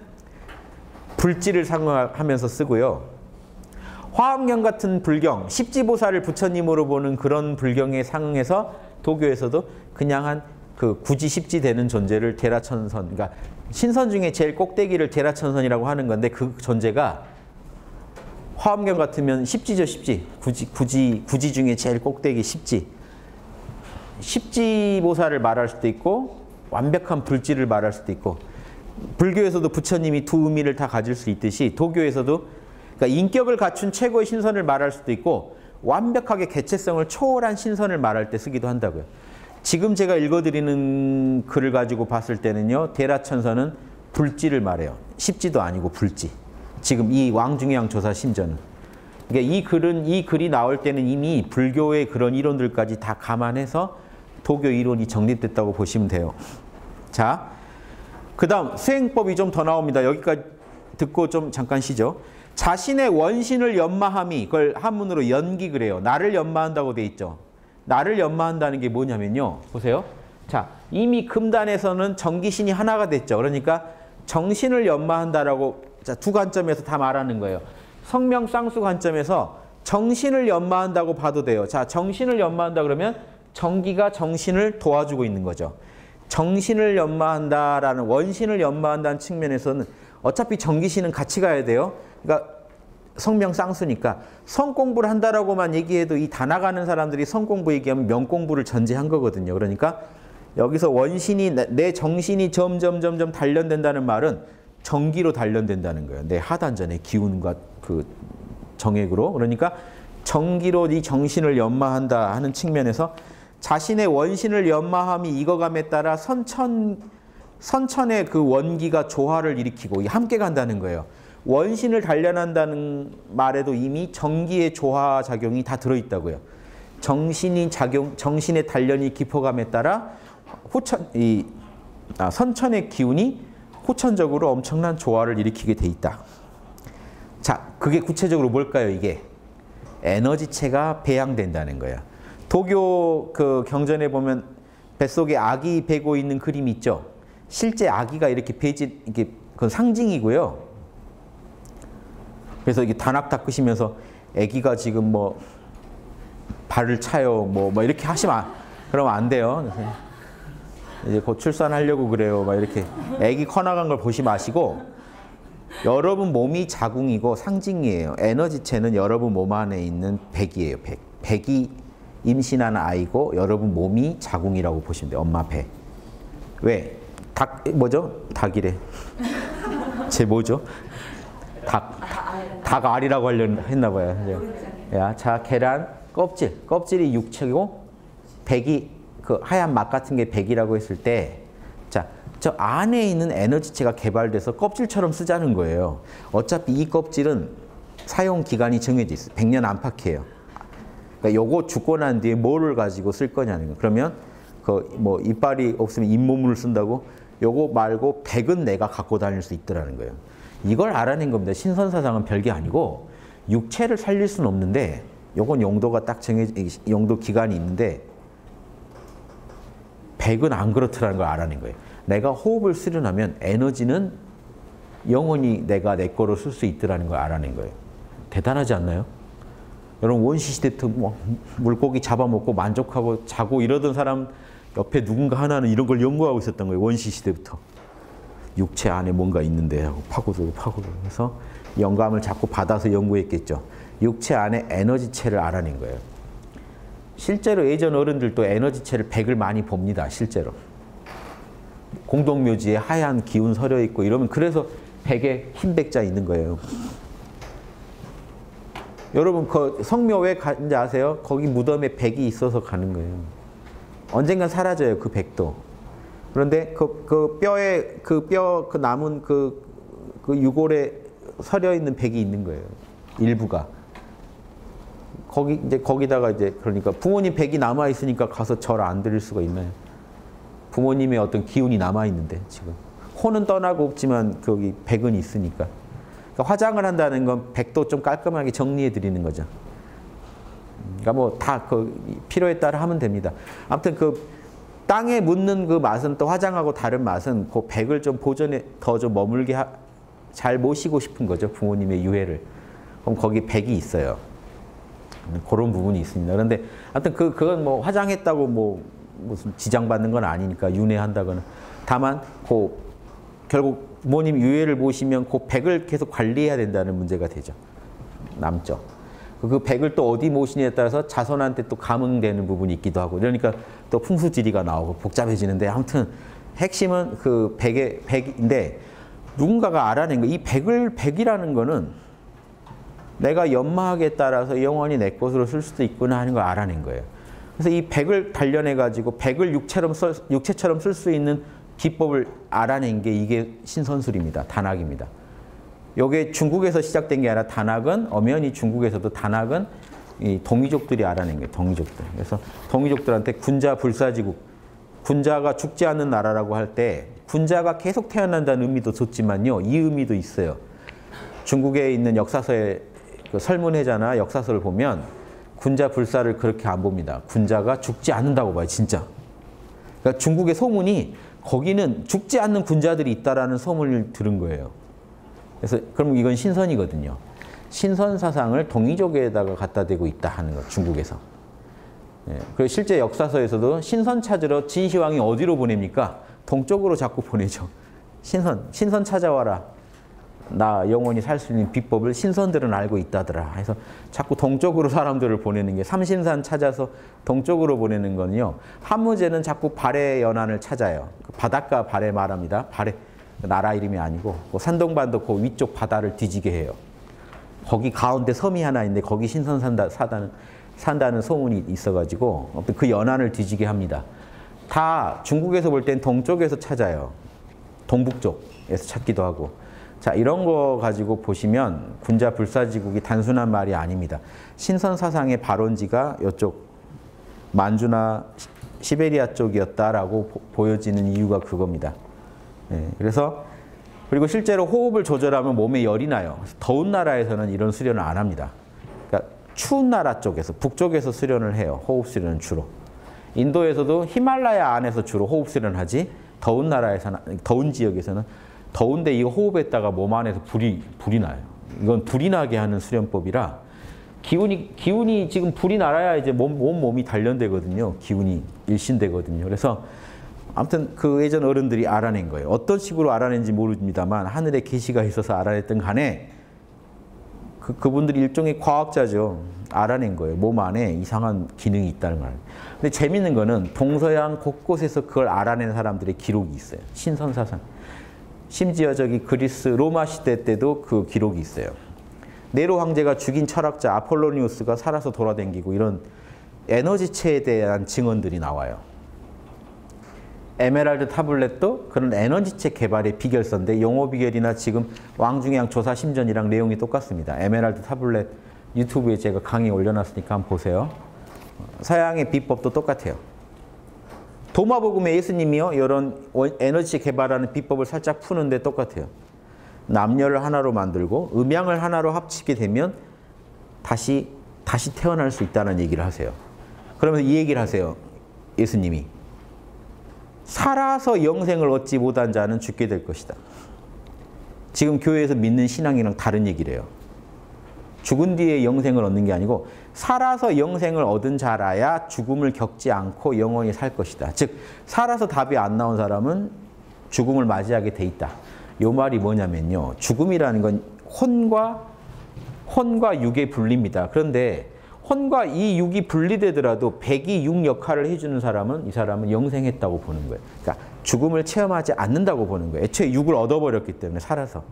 불지를 상응하면서 쓰고요. 화엄경 같은 불경, 십지보살을 부처님으로 보는 그런 불경에 상응해서 도교에서도 그냥 한 그 구지 십지 되는 존재를 대라천선, 그러니까 신선 중에 제일 꼭대기를 대라천선이라고 하는 건데 그 존재가 화엄경 같으면 십지죠, 십지. 구지 중에 제일 꼭대기 십지. 십지보살을 말할 수도 있고 완벽한 불지를 말할 수도 있고 불교에서도 부처님이 두 의미를 다 가질 수 있듯이 도교에서도 그러니까 인격을 갖춘 최고의 신선을 말할 수도 있고 완벽하게 개체성을 초월한 신선을 말할 때 쓰기도 한다고요. 지금 제가 읽어드리는 글을 가지고 봤을 때는요. 대라천선은 불지를 말해요. 십지도 아니고 불지. 지금 이 왕중양 조사 심전은. 그러니까 이 글이 나올 때는 이미 불교의 그런 이론들까지 다 감안해서 도교 이론이 정립됐다고 보시면 돼요. 자, 그 다음 수행법이 좀 더 나옵니다. 여기까지 듣고 좀 잠깐 쉬죠. 자신의 원신을 연마함이 그걸 한문으로 연기 그래요. 나를 연마한다고 돼 있죠. 나를 연마한다는 게 뭐냐면요. 보세요. 자, 이미 금단에서는 정기신이 하나가 됐죠. 그러니까 정신을 연마한다라고 자, 두 관점에서 다 말하는 거예요. 성명쌍수 관점에서 정신을 연마한다고 봐도 돼요. 자, 정신을 연마한다 그러면 정기가 정신을 도와주고 있는 거죠. 정신을 연마한다라는, 원신을 연마한다는 측면에서는 어차피 정기신은 같이 가야 돼요. 그러니까 성명 쌍수니까 성 공부를 한다라고만 얘기해도 이 다 나가는 사람들이 성 공부 얘기하면 명 공부를 전제한 거거든요. 그러니까 여기서 원신이, 내 정신이 점점 단련된다는 말은 정기로 단련된다는 거예요. 내 하단전의 기운과 그 정액으로. 그러니까 정기로 네 정신을 연마한다 하는 측면에서 자신의 원신을 연마함이 익어감에 따라 선천의 그 원기가 조화를 일으키고 함께 간다는 거예요. 원신을 단련한다는 말에도 이미 정기의 조화 작용이 다 들어있다고요. 정신의 단련이 깊어감에 따라 선천의 기운이 후천적으로 엄청난 조화를 일으키게 돼 있다. 자, 그게 구체적으로 뭘까요, 이게? 에너지체가 배양된다는 거예요. 도교 그 경전에 보면 뱃속에 아기 배고 있는 그림이 있죠. 실제 아기가 이렇게 이게 그 상징이고요. 그래서 이게 단학 닦으시면서 아기가 지금 뭐 발을 차요, 뭐 이렇게 하시면 그러면 안 돼요. 이제 곧 출산하려고 그래요. 막 이렇게 아기 커나간 걸 보시 마시고, 여러분 몸이 자궁이고 상징이에요. 에너지체는 여러분 몸 안에 있는 백이에요. 백이 임신한 아이고 여러분 몸이 자궁이라고 보시면 돼요. 엄마 배. 왜? 뭐죠? 닭이래. 제 뭐죠? 닭알이라고 하려고 했나 봐요. 야, 자, 계란 껍질이 육체고 백이 그 하얀 막 같은 게 백이라고 했을 때, 자, 저 안에 있는 에너지체가 개발돼서 껍질처럼 쓰자는 거예요. 어차피 이 껍질은 사용 기간이 정해져 있어요. 100년 안팎이에요. 그러니까 요거 죽고 난 뒤에 뭐를 가지고 쓸 거냐는 거. 그러면 그 뭐 이빨이 없으면 잇몸을 쓴다고, 요거 말고 백은 내가 갖고 다닐 수 있더라는 거예요. 이걸 알아낸 겁니다. 신선사상은 별게 아니고 육체를 살릴 수는 없는데 요건 용도가 딱 정해져, 용도 기간이 있는데 백은 안 그렇더라는 걸 알아낸 거예요. 내가 호흡을 수련하면 에너지는 영원히 내가 내 거로 쓸 수 있더라는 걸 알아낸 거예요. 대단하지 않나요? 여러분 원시시대부터 뭐 물고기 잡아먹고 만족하고 자고 이러던 사람 옆에 누군가 하나는 이런 걸 연구하고 있었던 거예요. 원시시대부터. 육체 안에 뭔가 있는데 하고 파고들고 해서 영감을 자꾸 받아서 연구했겠죠. 육체 안에 에너지체를 알아낸 거예요. 실제로 예전 어른들도 에너지체를 백을 많이 봅니다. 실제로. 공동묘지에 하얀 기운 서려 있고 이러면 그래서 백에 흰 백자 있는 거예요. 여러분 그 성묘 왜 가는지 아세요? 거기 무덤에 백이 있어서 가는 거예요. 언젠간 사라져요, 그 백도. 그런데 그 남은 그 유골에 서려 있는 백이 있는 거예요. 일부가. 거기다가 이제 그러니까 부모님 백이 남아 있으니까 가서 절 안 드릴 수가 있나요? 부모님의 어떤 기운이 남아 있는데 지금 혼은 떠나고 없지만 거기 백은 있으니까. 그러니까 화장을 한다는 건 백도 좀 깔끔하게 정리해 드리는 거죠. 그러니까 뭐 다 그 필요에 따라 하면 됩니다. 아무튼 그 땅에 묻는 그 맛은 또 화장하고 다른 맛은 그 백을 좀 보존해 더 좀 머물게 잘 모시고 싶은 거죠. 부모님의 유해를. 그럼 거기 백이 있어요. 그런 부분이 있습니다. 그런데 아무튼 그건 뭐 화장했다고 뭐 무슨 지장받는 건 아니니까 윤회한다거나. 다만 그 결국 부모님 유해를 모시면 그 백을 계속 관리해야 된다는 문제가 되죠. 남죠. 그 백을 또 어디 모시냐에 따라서 자손한테 또 감응되는 부분이 있기도 하고, 그러니까 또 풍수지리가 나오고 복잡해지는데, 아무튼 핵심은 그 백인데, 누군가가 알아낸 거, 이 백이라는 거는 내가 연마학에 따라서 영원히 내 것으로 쓸 수도 있구나 하는 걸 알아낸 거예요. 그래서 이 백을 단련해가지고 백을 육체처럼 쓸 수 있는 기법을 알아낸 게 이게 신선술입니다. 단학입니다. 이게 중국에서 시작된 게 아니라 단학은 엄연히 중국에서도 단학은 이 동이족들이 알아낸 거예요. 동이족들. 그래서 동이족들한테 군자 불사지국, 군자가 죽지 않는 나라라고 할 때 군자가 계속 태어난다는 의미도 좋지만요. 이 의미도 있어요. 중국에 있는 역사서에 그 설문회자나 역사서를 보면 군자 불사를 그렇게 안 봅니다. 군자가 죽지 않는다고 봐요. 진짜. 그러니까 중국의 소문이 거기는 죽지 않는 군자들이 있다라는 소문을 들은 거예요. 그래서 그럼 이건 신선이거든요. 신선 사상을 동이족에다가 갖다 대고 있다 하는 것, 중국에서. 예, 그리고 실제 역사서에서도 신선 찾으러 진시황이 어디로 보냅니까? 동쪽으로 자꾸 보내죠. 신선 찾아와라. 나 영원히 살 수 있는 비법을 신선들은 알고 있다더라. 해서 자꾸 동쪽으로 사람들을 보내는 게, 삼신산 찾아서 동쪽으로 보내는 거는요. 한무제는 자꾸 발해 연안을 찾아요. 바닷가 발해 말합니다. 발해 나라 이름이 아니고 산동반도 그 위쪽 바다를 뒤지게 해요. 거기 가운데 섬이 하나 있는데 거기 신선 산다는 소문이 있어가지고 그 연안을 뒤지게 합니다. 다 중국에서 볼 땐 동쪽에서 찾아요. 동북쪽에서 찾기도 하고. 자, 이런 거 가지고 보시면 군자 불사지국이 단순한 말이 아닙니다. 신선 사상의 발원지가 이쪽 만주나 시베리아 쪽이었다라고 보여지는 이유가 그겁니다. 예, 그리고 실제로 호흡을 조절하면 몸에 열이 나요. 더운 나라에서는 이런 수련을 안 합니다. 그러니까 추운 나라 쪽에서, 북쪽에서 수련을 해요. 호흡 수련은 주로. 인도에서도 히말라야 안에서 주로 호흡 수련을 하지, 더운 나라에서는, 더운 지역에서는 더운데 이 호흡에다가 몸 안에서 불이 나요. 이건 불이 나게 하는 수련법이라 기운이 지금 불이 날아야 이제 몸이 단련되거든요. 기운이 일신되거든요. 그래서 아무튼 그 예전 어른들이 알아낸 거예요. 어떤 식으로 알아낸지 모릅니다만 하늘에 계시가 있어서 알아냈던 간에 그분들이 일종의 과학자죠. 알아낸 거예요. 몸 안에 이상한 기능이 있다는 걸. 근데 재밌는 거는 동서양 곳곳에서 그걸 알아낸 사람들의 기록이 있어요. 신선사상. 심지어 저기 그리스 로마 시대 때도 그 기록이 있어요. 네로 황제가 죽인 철학자 아폴로니우스가 살아서 돌아다니고 이런 에너지체에 대한 증언들이 나와요. 에메랄드 타블렛도 그런 에너지체 개발의 비결서인데 용어 비결이나 지금 왕중양 조사 심전이랑 내용이 똑같습니다. 에메랄드 타블렛 유튜브에 제가 강의 올려놨으니까 한번 보세요. 서양의 비법도 똑같아요. 도마복음의 예수님이요, 이런 에너지 개발하는 비법을 살짝 푸는데 똑같아요. 남녀를 하나로 만들고 음양을 하나로 합치게 되면 다시 태어날 수 있다는 얘기를 하세요. 그러면서 이 얘기를 하세요. 예수님이. 살아서 영생을 얻지 못한 자는 죽게 될 것이다. 지금 교회에서 믿는 신앙이랑 다른 얘기를 해요. 죽은 뒤에 영생을 얻는 게 아니고 살아서 영생을 얻은 자라야 죽음을 겪지 않고 영원히 살 것이다. 즉 살아서 답이 안 나온 사람은 죽음을 맞이하게 돼 있다. 이 말이 뭐냐면요. 죽음이라는 건 혼과 육의 분리입니다. 그런데 혼과 이 육이 분리되더라도 백이 육 역할을 해주는 사람은 이 사람은 영생했다고 보는 거예요. 그러니까 죽음을 체험하지 않는다고 보는 거예요. 애초에 육을 얻어버렸기 때문에 살아서.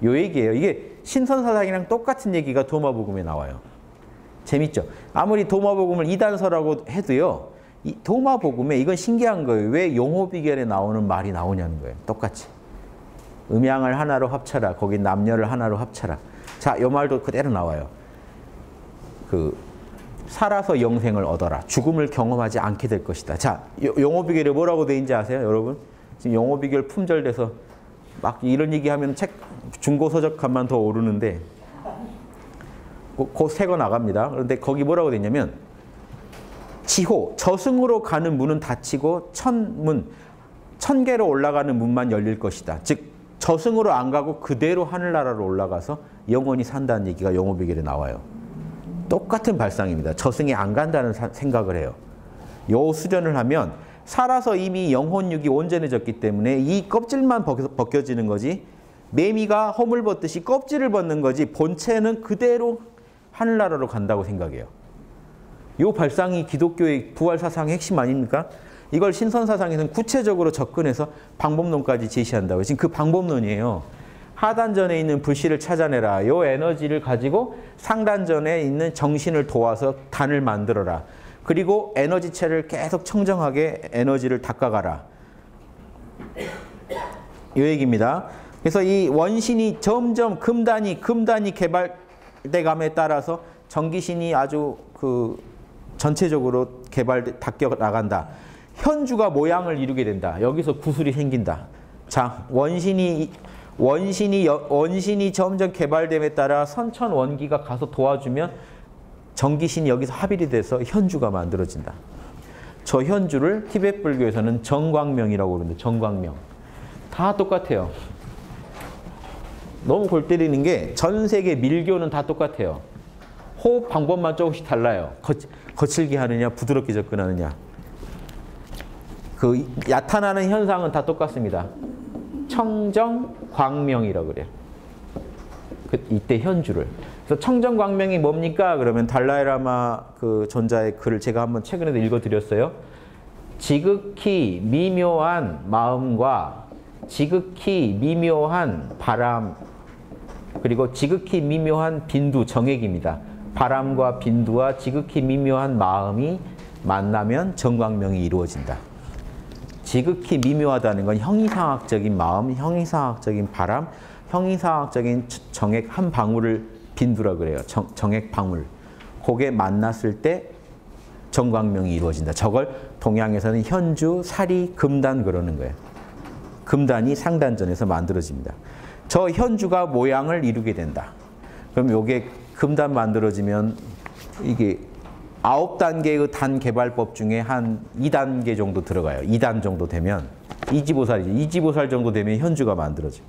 요 얘기예요. 이게 신선사상이랑 똑같은 얘기가 도마복음에 나와요. 재밌죠? 아무리 도마복음을 이단서라고 해도요. 이 도마복음에 이건 신기한 거예요. 왜 용호비결에 나오는 말이 나오냐는 거예요. 똑같이. 음양을 하나로 합쳐라. 거기 남녀를 하나로 합쳐라. 자, 요 말도 그대로 나와요. 살아서 영생을 얻어라. 죽음을 경험하지 않게 될 것이다. 자, 용호비결에 뭐라고 돼 있는지 아세요, 여러분? 지금 용호비결 품절돼서 막 이런 얘기하면 책 중고 서적값만 더 오르는데 곧 새거 나갑니다. 그런데 거기 뭐라고 돼 있냐면 지호, 저승으로 가는 문은 닫히고 천계로 올라가는 문만 열릴 것이다. 즉 저승으로 안 가고 그대로 하늘나라로 올라가서 영원히 산다는 얘기가 용호비결에 나와요. 똑같은 발상입니다. 저승에 안 간다는 생각을 해요. 요 수련을 하면 살아서 이미 영혼육이 온전해졌기 때문에 이 껍질만 벗겨지는 거지, 매미가 허물 벗듯이 껍질을 벗는 거지 본체는 그대로 하늘나라로 간다고 생각해요. 이 발상이 기독교의 부활사상의 핵심 아닙니까? 이걸 신선사상에서는 구체적으로 접근해서 방법론까지 제시한다고요. 지금 그 방법론이에요. 하단전에 있는 불씨를 찾아내라. 이 에너지를 가지고 상단전에 있는 정신을 도와서 단을 만들어라. 그리고 에너지체를 계속 청정하게 에너지를 닦아가라. 이 얘기입니다. 그래서 이 원신이 점점 금단이 개발돼감에 따라서 전기신이 아주 전체적으로 닦여 나간다. 현주가 모양을 이루게 된다. 여기서 구슬이 생긴다. 자, 원신이 점점 개발됨에 따라 선천원기가 가서 도와주면 전기신이 여기서 합일이 돼서 현주가 만들어진다. 저 현주를 티베트 불교에서는 정광명이라고 그러는데, 정광명. 다 똑같아요. 너무 골 때리는 게 전 세계 밀교는 다 똑같아요. 호흡 방법만 조금씩 달라요. 거칠게 하느냐, 부드럽게 접근하느냐. 그 나타나는 현상은 다 똑같습니다. 청정광명이라고 그래요. 이때 현주를. 그래서 청정광명이 뭡니까? 그러면 달라이라마 그 존자의 글을 제가 한번 최근에도 읽어드렸어요. 지극히 미묘한 마음과 지극히 미묘한 바람, 그리고 지극히 미묘한 빈두, 정액입니다. 바람과 빈두와 지극히 미묘한 마음이 만나면 정광명이 이루어진다. 지극히 미묘하다는 건 형이상학적인 마음, 형이상학적인 바람, 형이상학적인 정액 한 방울을 빈두라 그래요. 정액 방울. 그게 만났을 때 정광명이 이루어진다. 저걸 동양에서는 현주, 사리, 금단 그러는 거예요. 금단이 상단전에서 만들어집니다. 저 현주가 모양을 이루게 된다. 그럼 요게 금단 만들어지면 이게 9단계의 단 개발법 중에 한 2단계 정도 들어가요. 2단 정도 되면 이지보살이죠. 이지보살 정도 되면 현주가 만들어져요.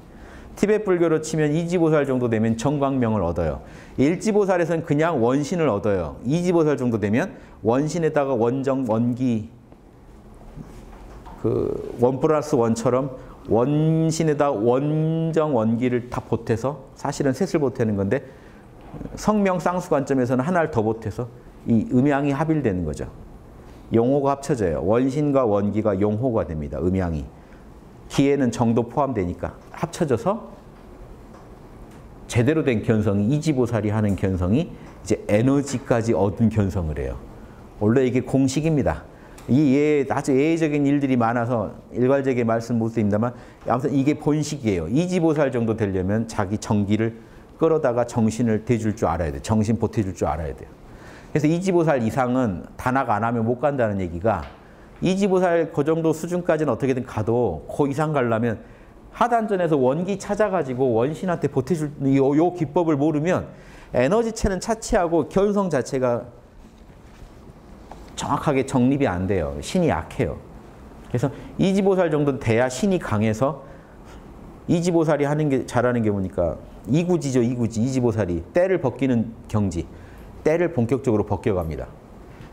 티베트 불교로 치면 이지보살 정도 되면 정광명을 얻어요. 일지보살에서는 그냥 원신을 얻어요. 이지보살 정도 되면 원신에다가 원정, 원기, 그 원 플러스 원처럼 원신에다 원정, 원기를 다 보태서 사실은 셋을 보태는 건데 성명 쌍수 관점에서는 하나를 더 보태서 이 음양이 합일되는 거죠. 용호가 합쳐져요. 원신과 원기가 용호가 됩니다. 음양이. 기에는 정도 포함되니까 합쳐져서 제대로 된 견성이 이지보살이 하는 견성이 이제 에너지까지 얻은 견성을 해요. 원래 이게 공식입니다. 이 아주 예외적인 일들이 많아서 일괄적인 말씀 못 드립니다만 아무튼 이게 본식이에요. 이지보살 정도 되려면 자기 정기를 끌어다가 정신을 대줄 줄 알아야 돼요. 정신 보태줄 줄 알아야 돼요. 그래서 이지보살 이상은 단학 안 하면 못 간다는 얘기가 이지보살 그 정도 수준까지는 어떻게든 가도 그 이상 가려면 하단전에서 원기 찾아가지고 원신한테 보태줄 요 기법을 모르면 에너지체는 차치하고 견성 자체가 정확하게 정립이 안 돼요. 신이 약해요. 그래서 이지보살 정도 돼야 신이 강해서 이지보살이 하는 게 잘하는 게 뭐니까 이구지죠. 이구지. 이지보살이 때를 벗기는 경지. 때를 본격적으로 벗겨갑니다.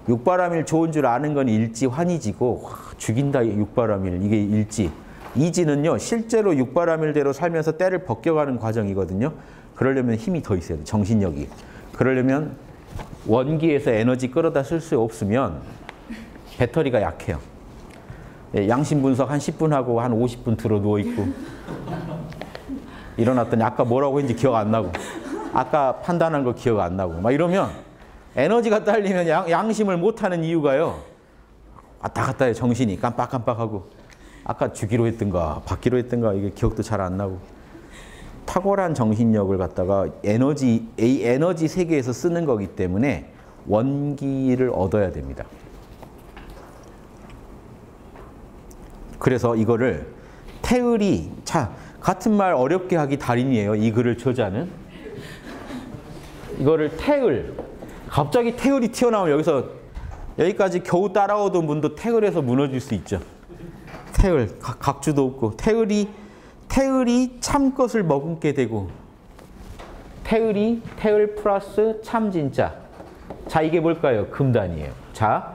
육바라밀 좋은 줄 아는 건 일지 환희지고 죽인다 육바라밀 이게 일지. 이지는요 실제로 육바라밀대로 살면서 때를 벗겨가는 과정이거든요. 그러려면 힘이 더 있어야 돼. 정신력이. 그러려면 원기에서 에너지 끌어다 쓸 수 없으면 배터리가 약해요. 양심 분석 한 10분 하고 한 50분 들어 누워있고 일어났더니 아까 뭐라고 했는지 기억 안 나고 아까 판단한 거 기억 안 나고 막 이러면 에너지가 딸리면 양심을 못하는 이유가요. 왔다 갔다 해 정신이 깜빡깜빡하고 아까 주기로 했던가 받기로 했던가 이게 기억도 잘 안 나고 탁월한 정신력을 갖다가 에너지 세계에서 쓰는 거기 때문에 원기를 얻어야 됩니다. 그래서 이거를 태을이 같은 말 어렵게 하기 달인이에요. 이 글을 저자는. 이거를 태을. 갑자기 태을이 튀어나오면 여기까지 겨우 따라오던 분도 태을에서 무너질 수 있죠. 태을. 각주도 없고. 태을이 참 것을 머금게 되고. 태을 플러스 참 진짜. 자, 이게 뭘까요? 금단이에요. 자,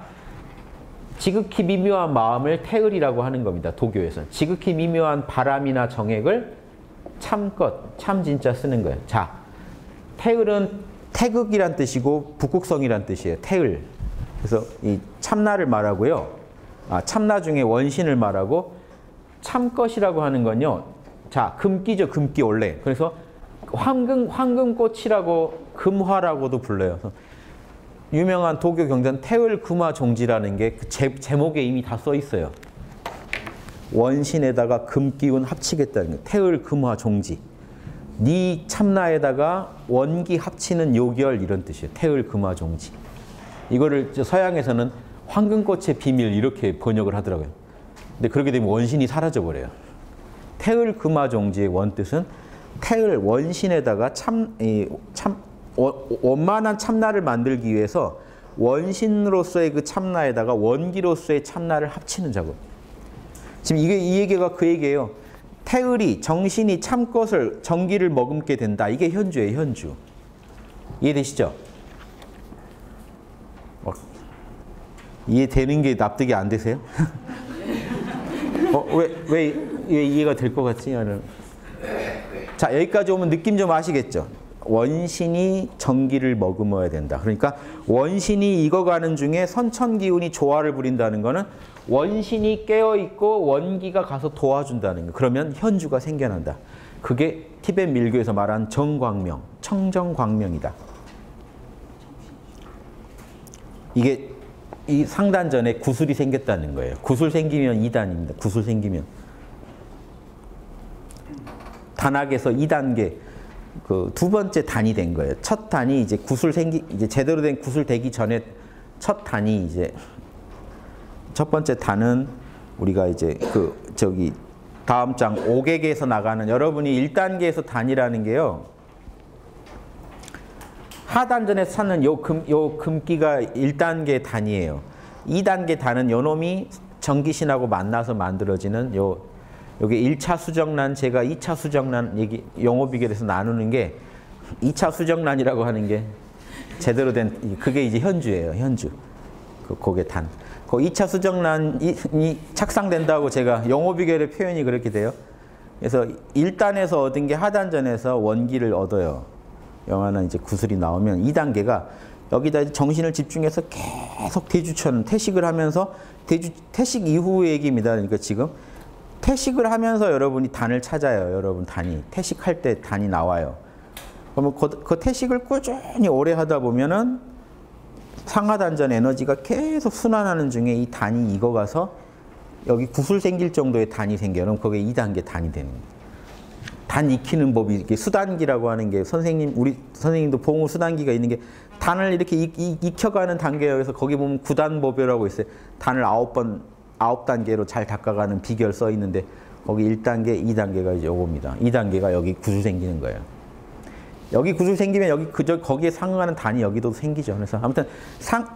지극히 미묘한 마음을 태을이라고 하는 겁니다. 도교에서는. 지극히 미묘한 바람이나 정액을 참것, 참 진짜 쓰는 거예요. 자, 태을은 태극이란 뜻이고 북극성이란 뜻이에요. 태을. 그래서 이 참나를 말하고요. 참나 중에 원신을 말하고 참것이라고 하는 건요. 자, 금기죠. 금기 원래. 그래서 황금꽃이라고 금화라고도 불러요. 유명한 도교 경전 태을 금화 종지라는 게 그 제목에 이미 다 써 있어요. 원신에다가 금기운 합치겠다는 거예요. 태을 금화 종지. 네 참나에다가 원기 합치는 요결 이런 뜻이에요. 태을 금화 종지. 이거를 서양에서는 황금꽃의 비밀 이렇게 번역을 하더라고요. 근데 그렇게 되면 원신이 사라져 버려요. 태을 금화 종지의 원뜻은 태을 원신에다가 원만한 참나를 만들기 위해서 원신으로서의 그 참나에다가 원기로서의 참나를 합치는 작업. 지금 이 얘기가 그 얘기예요. 태을이 정신이 참것을 정기를 머금게 된다. 이게 현주예요. 현주. 이해되시죠? 이해되는 게 납득이 안 되세요? 왜 이해가 될 것 같지? 자, 여기까지 오면 느낌 좀 아시겠죠? 원신이 정기를 머금어야 된다. 그러니까 원신이 익어가는 중에 선천기운이 조화를 부린다는 거는 원신이 깨어있고 원기가 가서 도와준다는 거예요. 그러면 현주가 생겨난다. 그게 티벳 밀교에서 말하는 정광명, 청정광명이다. 이게 이 상단 전에 구슬이 생겼다는 거예요. 구슬 생기면 2단입니다. 구슬 생기면. 단학에서 2단계 그 두 번째 단이 된 거예요. 첫 단이 이제 이제 제대로 된 구슬 되기 전에 첫 단이 이제 첫 번째 단은 우리가 이제 다음 장 5객에서 나가는 여러분이 1단계에서 단이라는 게요. 하단전에서 찾는 요 금기가 1단계 단이에요. 2단계 단은 요놈이 정기신하고 만나서 만들어지는 요게 1차 수정란, 제가 2차 수정란 얘기 용어 비결에서 나누는 게 2차 수정란이라고 하는 게 제대로 된 그게 이제 현주예요. 현주. 그게 단. 그 2차 수정란이 착상된다고 제가 용어 비결의 표현이 그렇게 돼요. 그래서 1단에서 얻은 게 하단전에서 원기를 얻어요. 영화는 이제 구슬이 나오면 2단계가 여기다 정신을 집중해서 계속 대주천, 태식을 하면서 태식 이후의 얘기입니다. 그러니까 지금 태식을 하면서 여러분이 단을 찾아요. 여러분 단이. 태식할 때 단이 나와요. 그러면 그 태식을 꾸준히 오래 하다 보면은 상하단전 에너지가 계속 순환하는 중에 이 단이 익어가서 여기 구슬 생길 정도의 단이 생겨요. 그럼 그게 2단계 단이 되는 거예요. 단 익히는 법이 이렇게 수단기라고 하는 게 우리 선생님도 봉우 수단기가 있는 게 단을 이렇게 익혀가는 단계예요. 그래서 거기 보면 9단법이라고 있어요. 단을 9단계로 잘 닦아가는 비결 써 있는데 거기 1단계, 2단계가 이제 요겁니다. 2단계가 여기 구슬 생기는 거예요. 여기 구슬 생기면 거기에 상응하는 단이 여기도 생기죠. 그래서 아무튼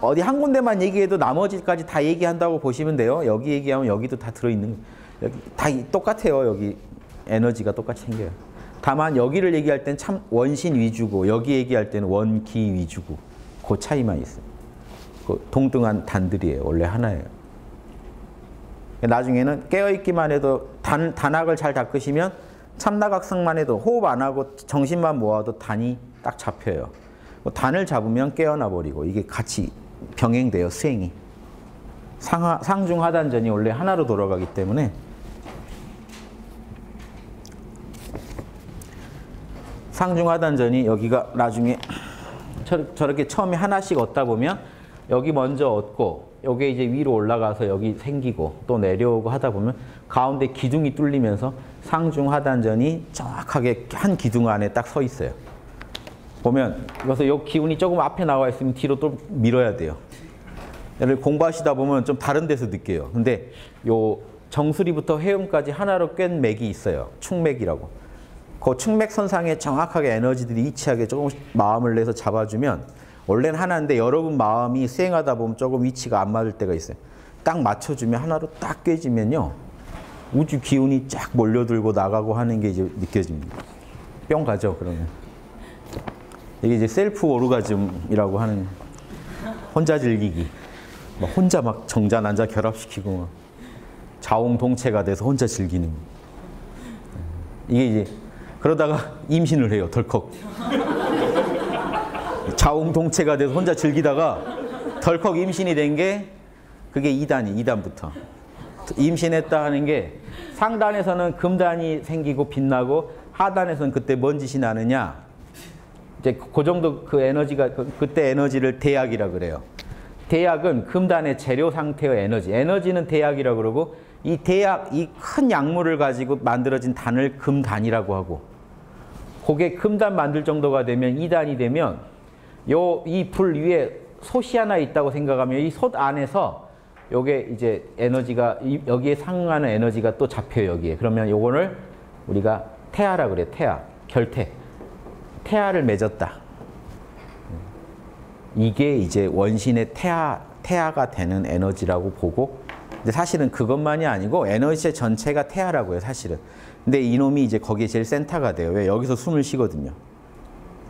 어디 한 군데만 얘기해도 나머지까지 다 얘기한다고 보시면 돼요. 여기 얘기하면 여기도 다 들어있는 여기 다 똑같아요. 여기 에너지가 똑같이 생겨요. 다만 여기를 얘기할 땐 참 원신 위주고 여기 얘기할 때는 원기 위주고 그 차이만 있어요. 그 동등한 단들이에요. 원래 하나예요. 나중에는 깨어있기만 해도 단학을 잘 닦으시면 참나각성만 해도 호흡 안 하고 정신만 모아도 단이 딱 잡혀요. 단을 잡으면 깨어나 버리고 이게 같이 병행돼요. 수행이. 상중하단전이 원래 하나로 돌아가기 때문에 상중하단전이 여기가 나중에 저렇게 처음에 하나씩 얻다 보면 여기 먼저 얻고 여기 이제 위로 올라가서 여기 생기고 또 내려오고 하다 보면 가운데 기둥이 뚫리면서 상중하단전이 정확하게 한 기둥 안에 딱 서 있어요. 보면 그래서 이 기운이 조금 앞에 나와 있으면 뒤로 또 밀어야 돼요. 얘를 공부하시다 보면 좀 다른 데서 느껴요. 근데 요 정수리부터 해음까지 하나로 꿰는 맥이 있어요. 충맥이라고. 그 충맥선상에 정확하게 에너지들이 위치하게 조금씩 마음을 내서 잡아주면 원래는 하나인데 여러분 마음이 수행하다 보면 조금 위치가 안 맞을 때가 있어요. 딱 맞춰주면 하나로 딱 꿰지면요. 우주 기운이 쫙 몰려들고 나가고 하는 게 이제 느껴집니다. 뿅 가죠, 그러면. 이게 이제 셀프 오르가즘이라고 하는 혼자 즐기기. 막 혼자 막 정자, 난자 결합시키고 막 자웅동체가 돼서 혼자 즐기는. 이게 이제 그러다가 임신을 해요, 덜컥. 자웅동체가 돼서 혼자 즐기다가 덜컥 임신이 된 게 그게 2단부터. 임신했다 하는 게 상단에서는 금단이 생기고 빛나고 하단에서는 그때 뭔 짓이 나느냐. 이제 그 정도 그 에너지가 그때 에너지를 대약이라 그래요. 대약은 금단의 재료 상태의 에너지. 에너지는 대약이라 그러고 이 대약, 이 큰 약물을 가지고 만들어진 단을 금단이라고 하고 그게 금단 만들 정도가 되면 2단이 되면 이 불 위에 솥이 하나 있다고 생각하면 이 솥 안에서 요게 이제 에너지가 여기에 상응하는 에너지가 또 잡혀요. 여기에. 그러면 요거를 우리가 태아라 그래요. 태아. 결태. 태아를 맺었다. 이게 이제 원신의 태아가 되는 에너지라고 보고 근데 사실은 그것만이 아니고 에너지체 전체가 태아라고요, 사실은. 근데 이놈이 이제 거기에 제일 센터가 돼요. 왜? 여기서 숨을 쉬거든요.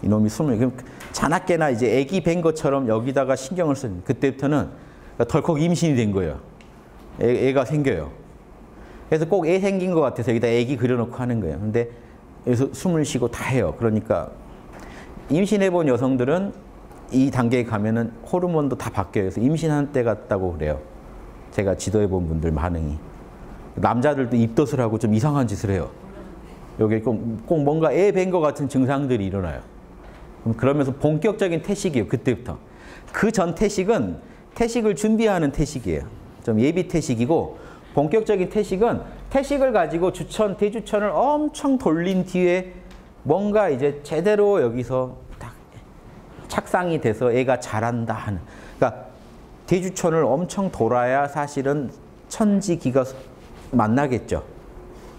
이놈이 숨을, 자나깨나 이제 애기 뵌 것처럼 여기다가 신경을 쓰는, 그때부터는 덜컥 임신이 된 거예요. 애가 생겨요. 그래서 꼭 애 생긴 것 같아서 여기다 애기 그려놓고 하는 거예요. 근데 여기서 숨을 쉬고 다 해요. 그러니까 임신해본 여성들은 이 단계에 가면은 호르몬도 다 바뀌어요. 그래서 임신한 때 같다고 그래요. 제가 지도해본 분들 반응이. 남자들도 입덧을 하고 좀 이상한 짓을 해요. 여기 꼭 뭔가 애 뵌 것 같은 증상들이 일어나요. 그러면서 본격적인 태식이에요. 그때부터. 그 전 태식은 태식을 준비하는 태식이에요. 좀 예비 태식이고, 본격적인 태식은 태식을 가지고 대주천을 엄청 돌린 뒤에 뭔가 이제 제대로 여기서 딱 착상이 돼서 애가 자란다 하는. 그러니까 대주천을 엄청 돌아야 사실은 천지기가 만나겠죠.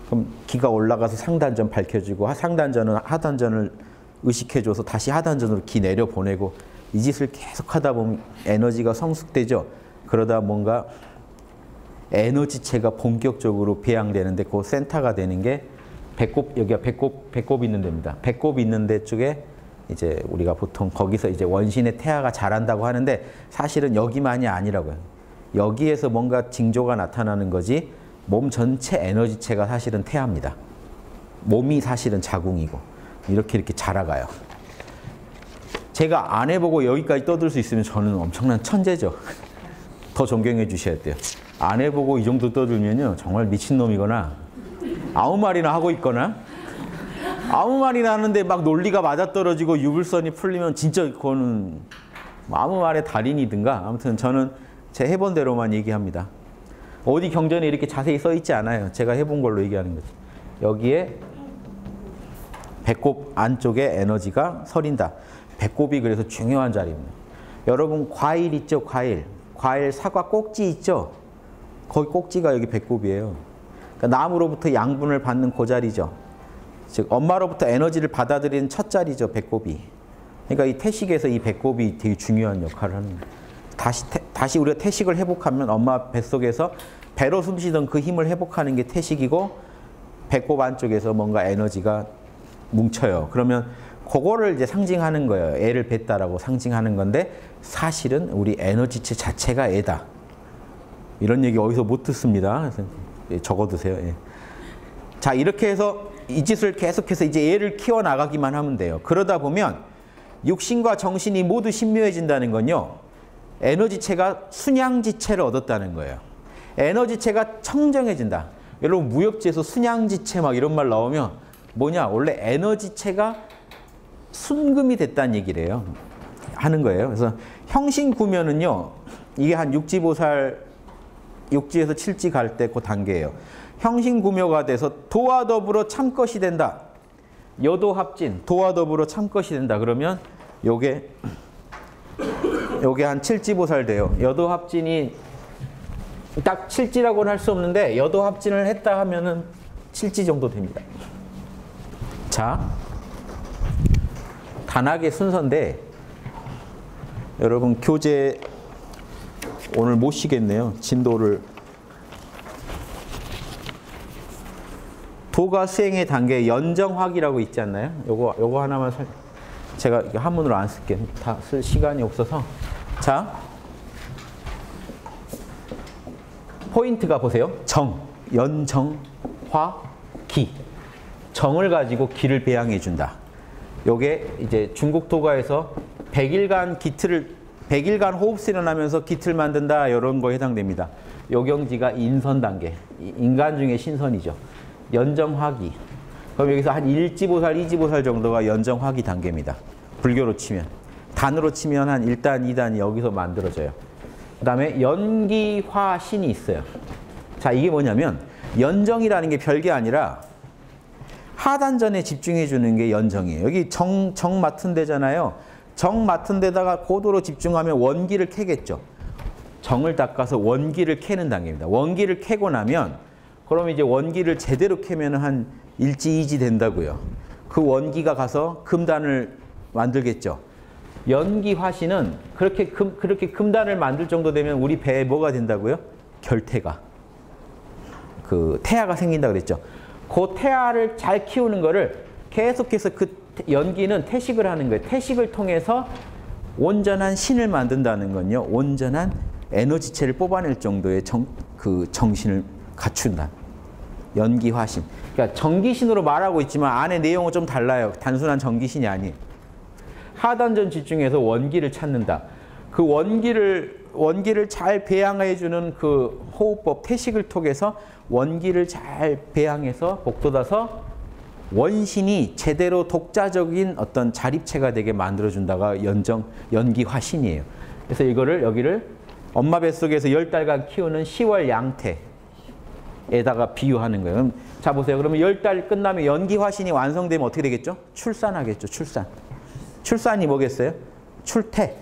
그럼 기가 올라가서 상단전 밝혀지고, 상단전은 하단전을 의식해줘서 다시 하단전으로 기 내려보내고, 이 짓을 계속 하다 보면 에너지가 성숙되죠. 그러다 뭔가 에너지체가 본격적으로 배양되는데 그 센터가 되는 게 배꼽, 여기가 배꼽 있는 데입니다. 배꼽 있는 데 쪽에 이제 우리가 보통 거기서 이제 원신의 태아가 자란다고 하는데, 사실은 여기만이 아니라고요. 여기에서 뭔가 징조가 나타나는 거지, 몸 전체 에너지체가 사실은 태아입니다. 몸이 사실은 자궁이고 이렇게 자라가요. 제가 안 해보고 여기까지 떠들 수 있으면 저는 엄청난 천재죠. 더 존경해 주셔야 돼요. 안 해보고 이 정도 떠들면요, 정말 미친놈이거나 아무 말이나 하고 있거나, 아무 말이나 하는데 막 논리가 맞아떨어지고 유불선이 풀리면 진짜 그거는 아무 말의 달인이든가. 아무튼 저는 제 해본 대로만 얘기합니다. 어디 경전에 이렇게 자세히 써 있지 않아요. 제가 해본 걸로 얘기하는 거죠. 여기에 배꼽 안쪽에 에너지가 서린다. 배꼽이 그래서 중요한 자리입니다. 여러분 과일 있죠? 과일 사과 꼭지 있죠? 거기 꼭지가 여기 배꼽이에요. 그러니까 나무로부터 양분을 받는 그 자리죠. 즉 엄마로부터 에너지를 받아들이는 첫 자리죠, 배꼽이. 그러니까 이 태식에서 이 배꼽이 되게 중요한 역할을 하는 거예요. 다시 우리가 태식을 회복하면 엄마 뱃속에서 배로 숨쉬던 그 힘을 회복하는 게 태식이고, 배꼽 안쪽에서 뭔가 에너지가 뭉쳐요. 그러면 그거를 이제 상징하는 거예요. 애를 뱉다라고 상징하는 건데, 사실은 우리 에너지체 자체가 애다. 이런 얘기 어디서 못 듣습니다. 그래서 적어두세요. 예. 자, 이렇게 해서 이 짓을 계속해서 이제 애를 키워나가기만 하면 돼요. 그러다 보면 육신과 정신이 모두 신묘해진다는 건요, 에너지체가 순양지체를 얻었다는 거예요. 에너지체가 청정해진다. 여러분 무협지에서 순양지체 막 이런 말 나오면 뭐냐? 원래 에너지체가 순금이 됐다는 얘기를 하는 거예요. 그래서 형신구면은요, 이게 한 육지보살, 육지에서 칠지 갈 때 그 단계예요. 형신구묘가 돼서 도와 더불어 참것이 된다. 여도합진, 도와 더불어 참것이 된다. 그러면 요게 한 칠지보살 돼요. 여도합진이 딱 칠지라고는 할 수 없는데, 여도합진을 했다 하면은 칠지 정도 됩니다. 자, 단학의 순서인데, 여러분 교재 오늘 못 쉬겠네요. 진도를. 도가 수행의 단계 연정학이라고 있지 않나요? 요거 하나만 제가 한문으로 안 쓸게요. 다 쓸 시간이 없어서. 자, 포인트가 보세요. 정, 연정, 화, 기. 정을 가지고 기를 배양해 준다. 요게 이제 중국 도가에서 100일간 호흡 일어나면서 기틀 만든다, 이런 거에 해당됩니다. 요경지가 인선 단계, 인간 중에 신선이죠. 연정화기. 그럼 여기서 한 1지보살, 2지보살 정도가 연정화기 단계입니다. 불교로 치면. 단으로 치면 한 1단, 2단이 여기서 만들어져요. 그 다음에 연기화신이 있어요. 자, 이게 뭐냐면 연정이라는 게 별게 아니라 하단전에 집중해 주는 게 연정이에요. 여기 정 맡은 데잖아요. 정 맡은 데다가 고도로 집중하면 원기를 캐겠죠. 정을 닦아서 원기를 캐는 단계입니다. 원기를 캐고 나면 그럼 이제 원기를 제대로 캐면 한 일지, 이지 된다고요. 그 원기가 가서 금단을 만들겠죠. 연기화신은 그렇게 금단을 만들 정도 되면 우리 배에 뭐가 된다고요? 결태가. 그 태아가 생긴다 그랬죠. 그 태아를 잘 키우는 거를 계속해서 그 연기는 태식을 하는 거예요. 태식을 통해서 온전한 신을 만든다는 건요. 온전한 에너지체를 뽑아낼 정도의 그 정신을 갖춘다. 연기화신. 그러니까 정기신으로 말하고 있지만 안에 내용은 좀 달라요. 단순한 정기신이 아니에요. 하단전 집중해서 원기를 찾는다. 그 원기를 잘 배양해주는 그 호흡법 태식을 통해서 원기를 잘 배양해서 복돋아서 원신이 제대로 독자적인 어떤 자립체가 되게 만들어준다가 연기화신이에요. 그래서 이거를 여기를 엄마 뱃속에서 10달간 키우는 10월 양태에다가 비유하는 거예요. 그럼 자 보세요. 그러면 10달 끝나면 연기화신이 완성되면 어떻게 되겠죠? 출산하겠죠. 출산. 출산이 뭐겠어요? 출태.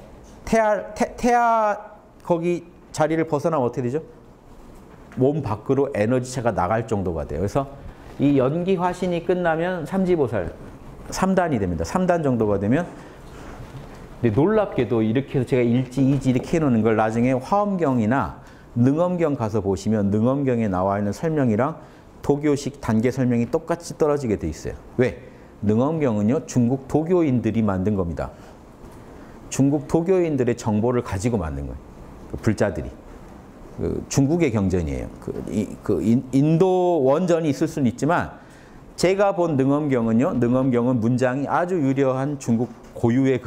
태아 거기 자리를 벗어나면 어떻게 되죠? 몸 밖으로 에너지체가 나갈 정도가 돼요. 그래서 이 연기화신이 끝나면 삼지보살 3단이 됩니다. 3단 정도가 되면 근데 놀랍게도 이렇게 해서 제가 일지, 이지 이렇게 해놓는 걸 나중에 화엄경이나 능엄경 가서 보시면 능엄경에 나와 있는 설명이랑 도교식 단계 설명이 똑같이 떨어지게 돼 있어요. 왜? 능엄경은요 중국 도교인들이 만든 겁니다. 중국 도교인들의 정보를 가지고 만든 거예요. 그 불자들이. 그 중국의 경전이에요. 인도 원전이 있을 수는 있지만 제가 본 능엄경은요. 능엄경은 문장이 아주 유려한 중국 고유의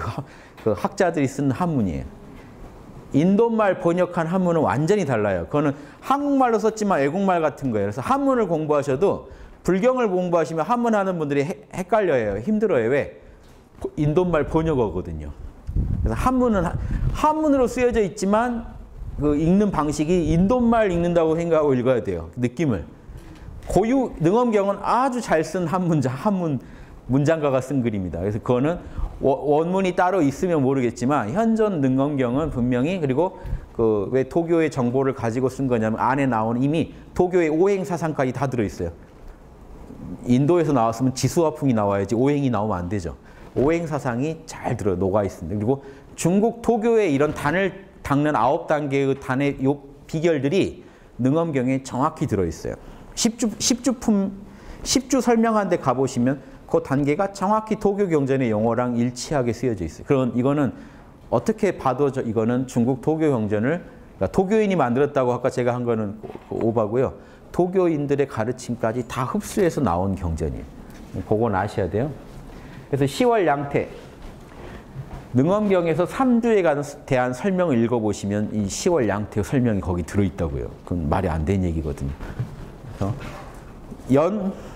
그 학자들이 쓴 한문이에요. 인도말 번역한 한문은 완전히 달라요. 그거는 한국말로 썼지만 외국말 같은 거예요. 그래서 한문을 공부하셔도 불경을 공부하시면 한문하는 분들이 헷갈려요. 힘들어요. 왜? 인도말 번역어거든요. 그래서 한문으로 쓰여져 있지만 그 읽는 방식이 인도말 읽는다고 생각하고 읽어야 돼요. 느낌을. 고유 능엄경은 아주 잘 쓴 한문 문장가가 쓴 글입니다. 그래서 그거는 원문이 따로 있으면 모르겠지만 현존 능엄경은 분명히 그리고 그 왜 도교의 정보를 가지고 쓴 거냐면 안에 나오는 이미 도교의 오행 사상까지 다 들어 있어요. 인도에서 나왔으면 지수화풍이 나와야지 오행이 나오면 안 되죠. 오행 사상이 잘 녹아 있습니다. 그리고 중국 도교의 이런 단을 닦는 9단계의 단의 요 비결들이 능엄경에 정확히 들어 있어요. 10주 설명한 데 가보시면 그 단계가 정확히 도교 경전의 용어랑 일치하게 쓰여져 있어요. 그런 이거는 어떻게 봐도 이거는 중국 도교 경전을 그러니까 도교인이 만들었다고 아까 제가 한 거는 오바고요. 도교인들의 가르침까지 다 흡수해서 나온 경전이에요. 그건 아셔야 돼요. 그래서 10월 양태 능엄경에서 3주에 대한 설명을 읽어보시면 이 10월 양태 설명이 거기 들어있다고요. 그건 말이 안 되는 얘기거든요.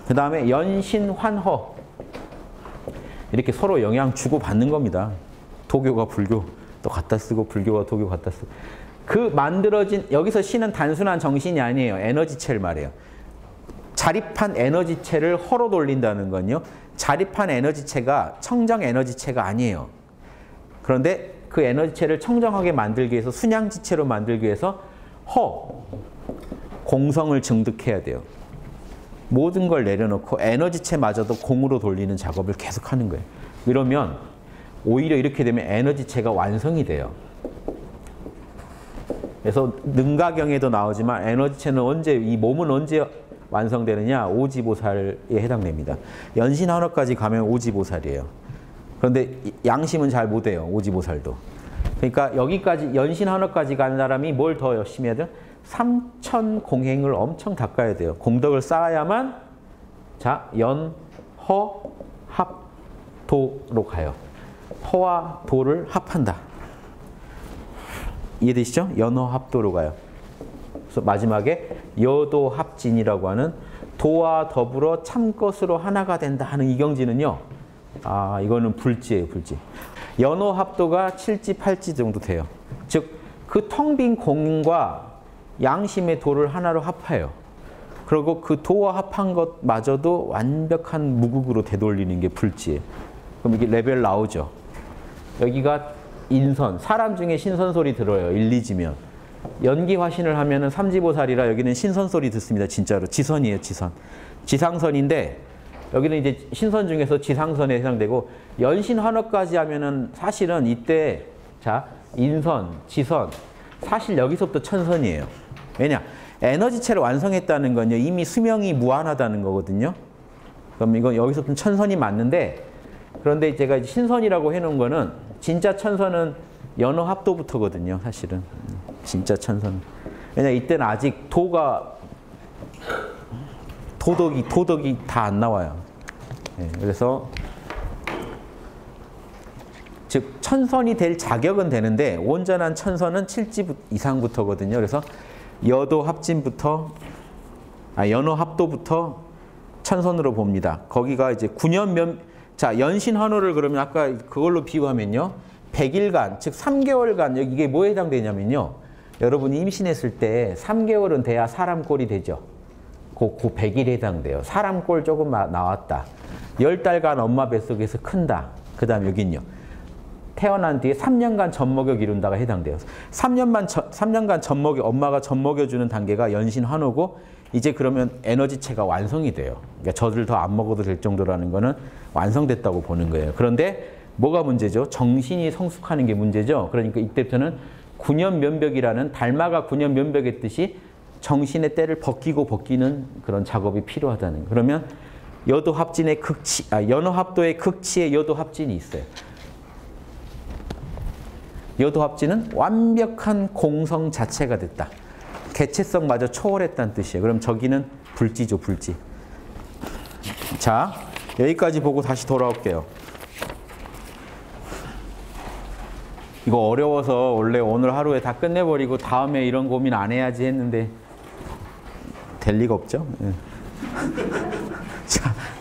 그 다음에 연신환허 이렇게 서로 영향 주고 받는 겁니다. 도교가 불교 또 갖다 쓰고 불교가 도교 갖다 쓰고 그 만들어진 여기서 신은 단순한 정신이 아니에요. 에너지체를 말해요. 자립한 에너지체를 허로 돌린다는 건요. 자립한 에너지체가 청정 에너지체가 아니에요. 그런데 그 에너지체를 청정하게 만들기 위해서 순양지체로 만들기 위해서 공성을 증득해야 돼요. 모든 걸 내려놓고 에너지체마저도 공으로 돌리는 작업을 계속하는 거예요. 이러면 오히려 이렇게 되면 에너지체가 완성이 돼요. 그래서 능가경에도 나오지만 에너지체는 언제 이 몸은 언제 완성되느냐? 오지보살에 해당됩니다. 연신한어까지 가면 오지보살이에요. 그런데 양심은 잘 못해요. 오지보살도. 그러니까 여기까지 연신한어까지 간 사람이 뭘 더 열심히 해야 돼요? 삼천공행을 엄청 닦아야 돼요. 공덕을 쌓아야만 자 연허 합도로 가요. 허와 도를 합한다. 이해되시죠? 연허 합도로 가요. 그래서 마지막에 여도합진이라고 하는 도와 더불어 참것으로 하나가 된다 하는 이 경지는요. 아 이거는 불지예요. 불지. 연허합도가 7지 8지 정도 돼요. 즉 그 텅 빈 공과 양심의 도를 하나로 합해요. 그리고 그 도와 합한 것마저도 완벽한 무극으로 되돌리는 게 불지예요. 그럼 이게 레벨 나오죠. 여기가 인선, 사람 중에 신선 소리 들어요. 1, 2지면. 연기화신을 하면은 삼지보살이라 여기는 신선 소리 듣습니다. 진짜로. 지선이에요, 지선. 지상선인데 여기는 이제 신선 중에서 지상선에 해당되고 연신환어까지 하면은 사실은 이때 자 인선, 지선 사실 여기서부터 천선이에요. 왜냐? 에너지체를 완성했다는 건요, 이미 수명이 무한하다는 거거든요. 그럼 이건 여기서 좀 천선이 맞는데, 그런데 제가 신선이라고 해놓은 거는 진짜 천선은 연어 합도부터거든요, 사실은. 진짜 천선. 왜냐 이때는 아직 도덕이 다 안 나와요. 네, 그래서 즉 천선이 될 자격은 되는데 온전한 천선은 7지 이상부터거든요. 그래서 여도 합진부터 연어 합도부터 천선으로 봅니다. 거기가 이제 9년 자, 연신환호를 그러면 아까 그걸로 비유하면요. 100일간, 즉 3개월간 이게 뭐에 해당되냐면요. 여러분이 임신했을 때 3개월은 돼야 사람 꼴이 되죠. 그 100일에 해당돼요. 사람 꼴 조금 나왔다. 10달간 엄마 뱃속에서 큰다. 그 다음 여긴요. 태어난 뒤에 3년간 젖먹여 기른다가 해당돼요. 3년간 엄마가 젖먹여주는 단계가 연신환호고, 이제 그러면 에너지체가 완성이 돼요. 그러니까 젖을 더 안 먹어도 될 정도라는 거는 완성됐다고 보는 거예요. 그런데 뭐가 문제죠? 정신이 성숙하는 게 문제죠. 그러니까 이때부터는 9년 면벽이라는 달마가 9년 면벽했듯이 정신의 때를 벗기는 그런 작업이 필요하다는 거예요. 그러면 여도 합진의 연어 합도의 극치에 여도 합진이 있어요. 여도 합진은 완벽한 공성 자체가 됐다. 개체성마저 초월했다는 뜻이에요. 그럼 저기는 불지죠, 불지. 자, 여기까지 보고 다시 돌아올게요. 이거 어려워서 원래 오늘 하루에 다 끝내버리고 다음에 이런 고민 안 해야지 했는데 될 리가 없죠.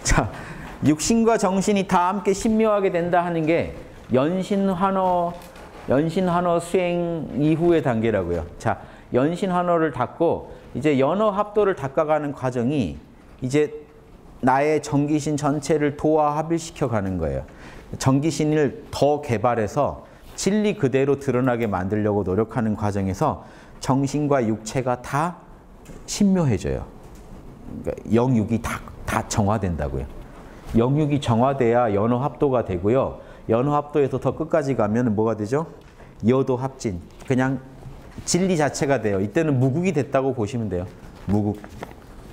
자, 육신과 정신이 다 함께 신묘하게 된다 하는 게 연신환호 수행 이후의 단계라고요. 자, 연신환호를 닦고 이제 연어 합도를 닦아가는 과정이 이제 나의 정기신 전체를 도화 합일시켜 가는 거예요. 정기신을 더 개발해서 진리 그대로 드러나게 만들려고 노력하는 과정에서 정신과 육체가 다 신묘해져요. 그러니까 영육이 다 정화된다고요. 영육이 정화돼야 연어 합도가 되고요. 연어 합도에서 더 끝까지 가면 뭐가 되죠? 여도 합진. 그냥 진리 자체가 돼요. 이때는 무국이 됐다고 보시면 돼요. 무국.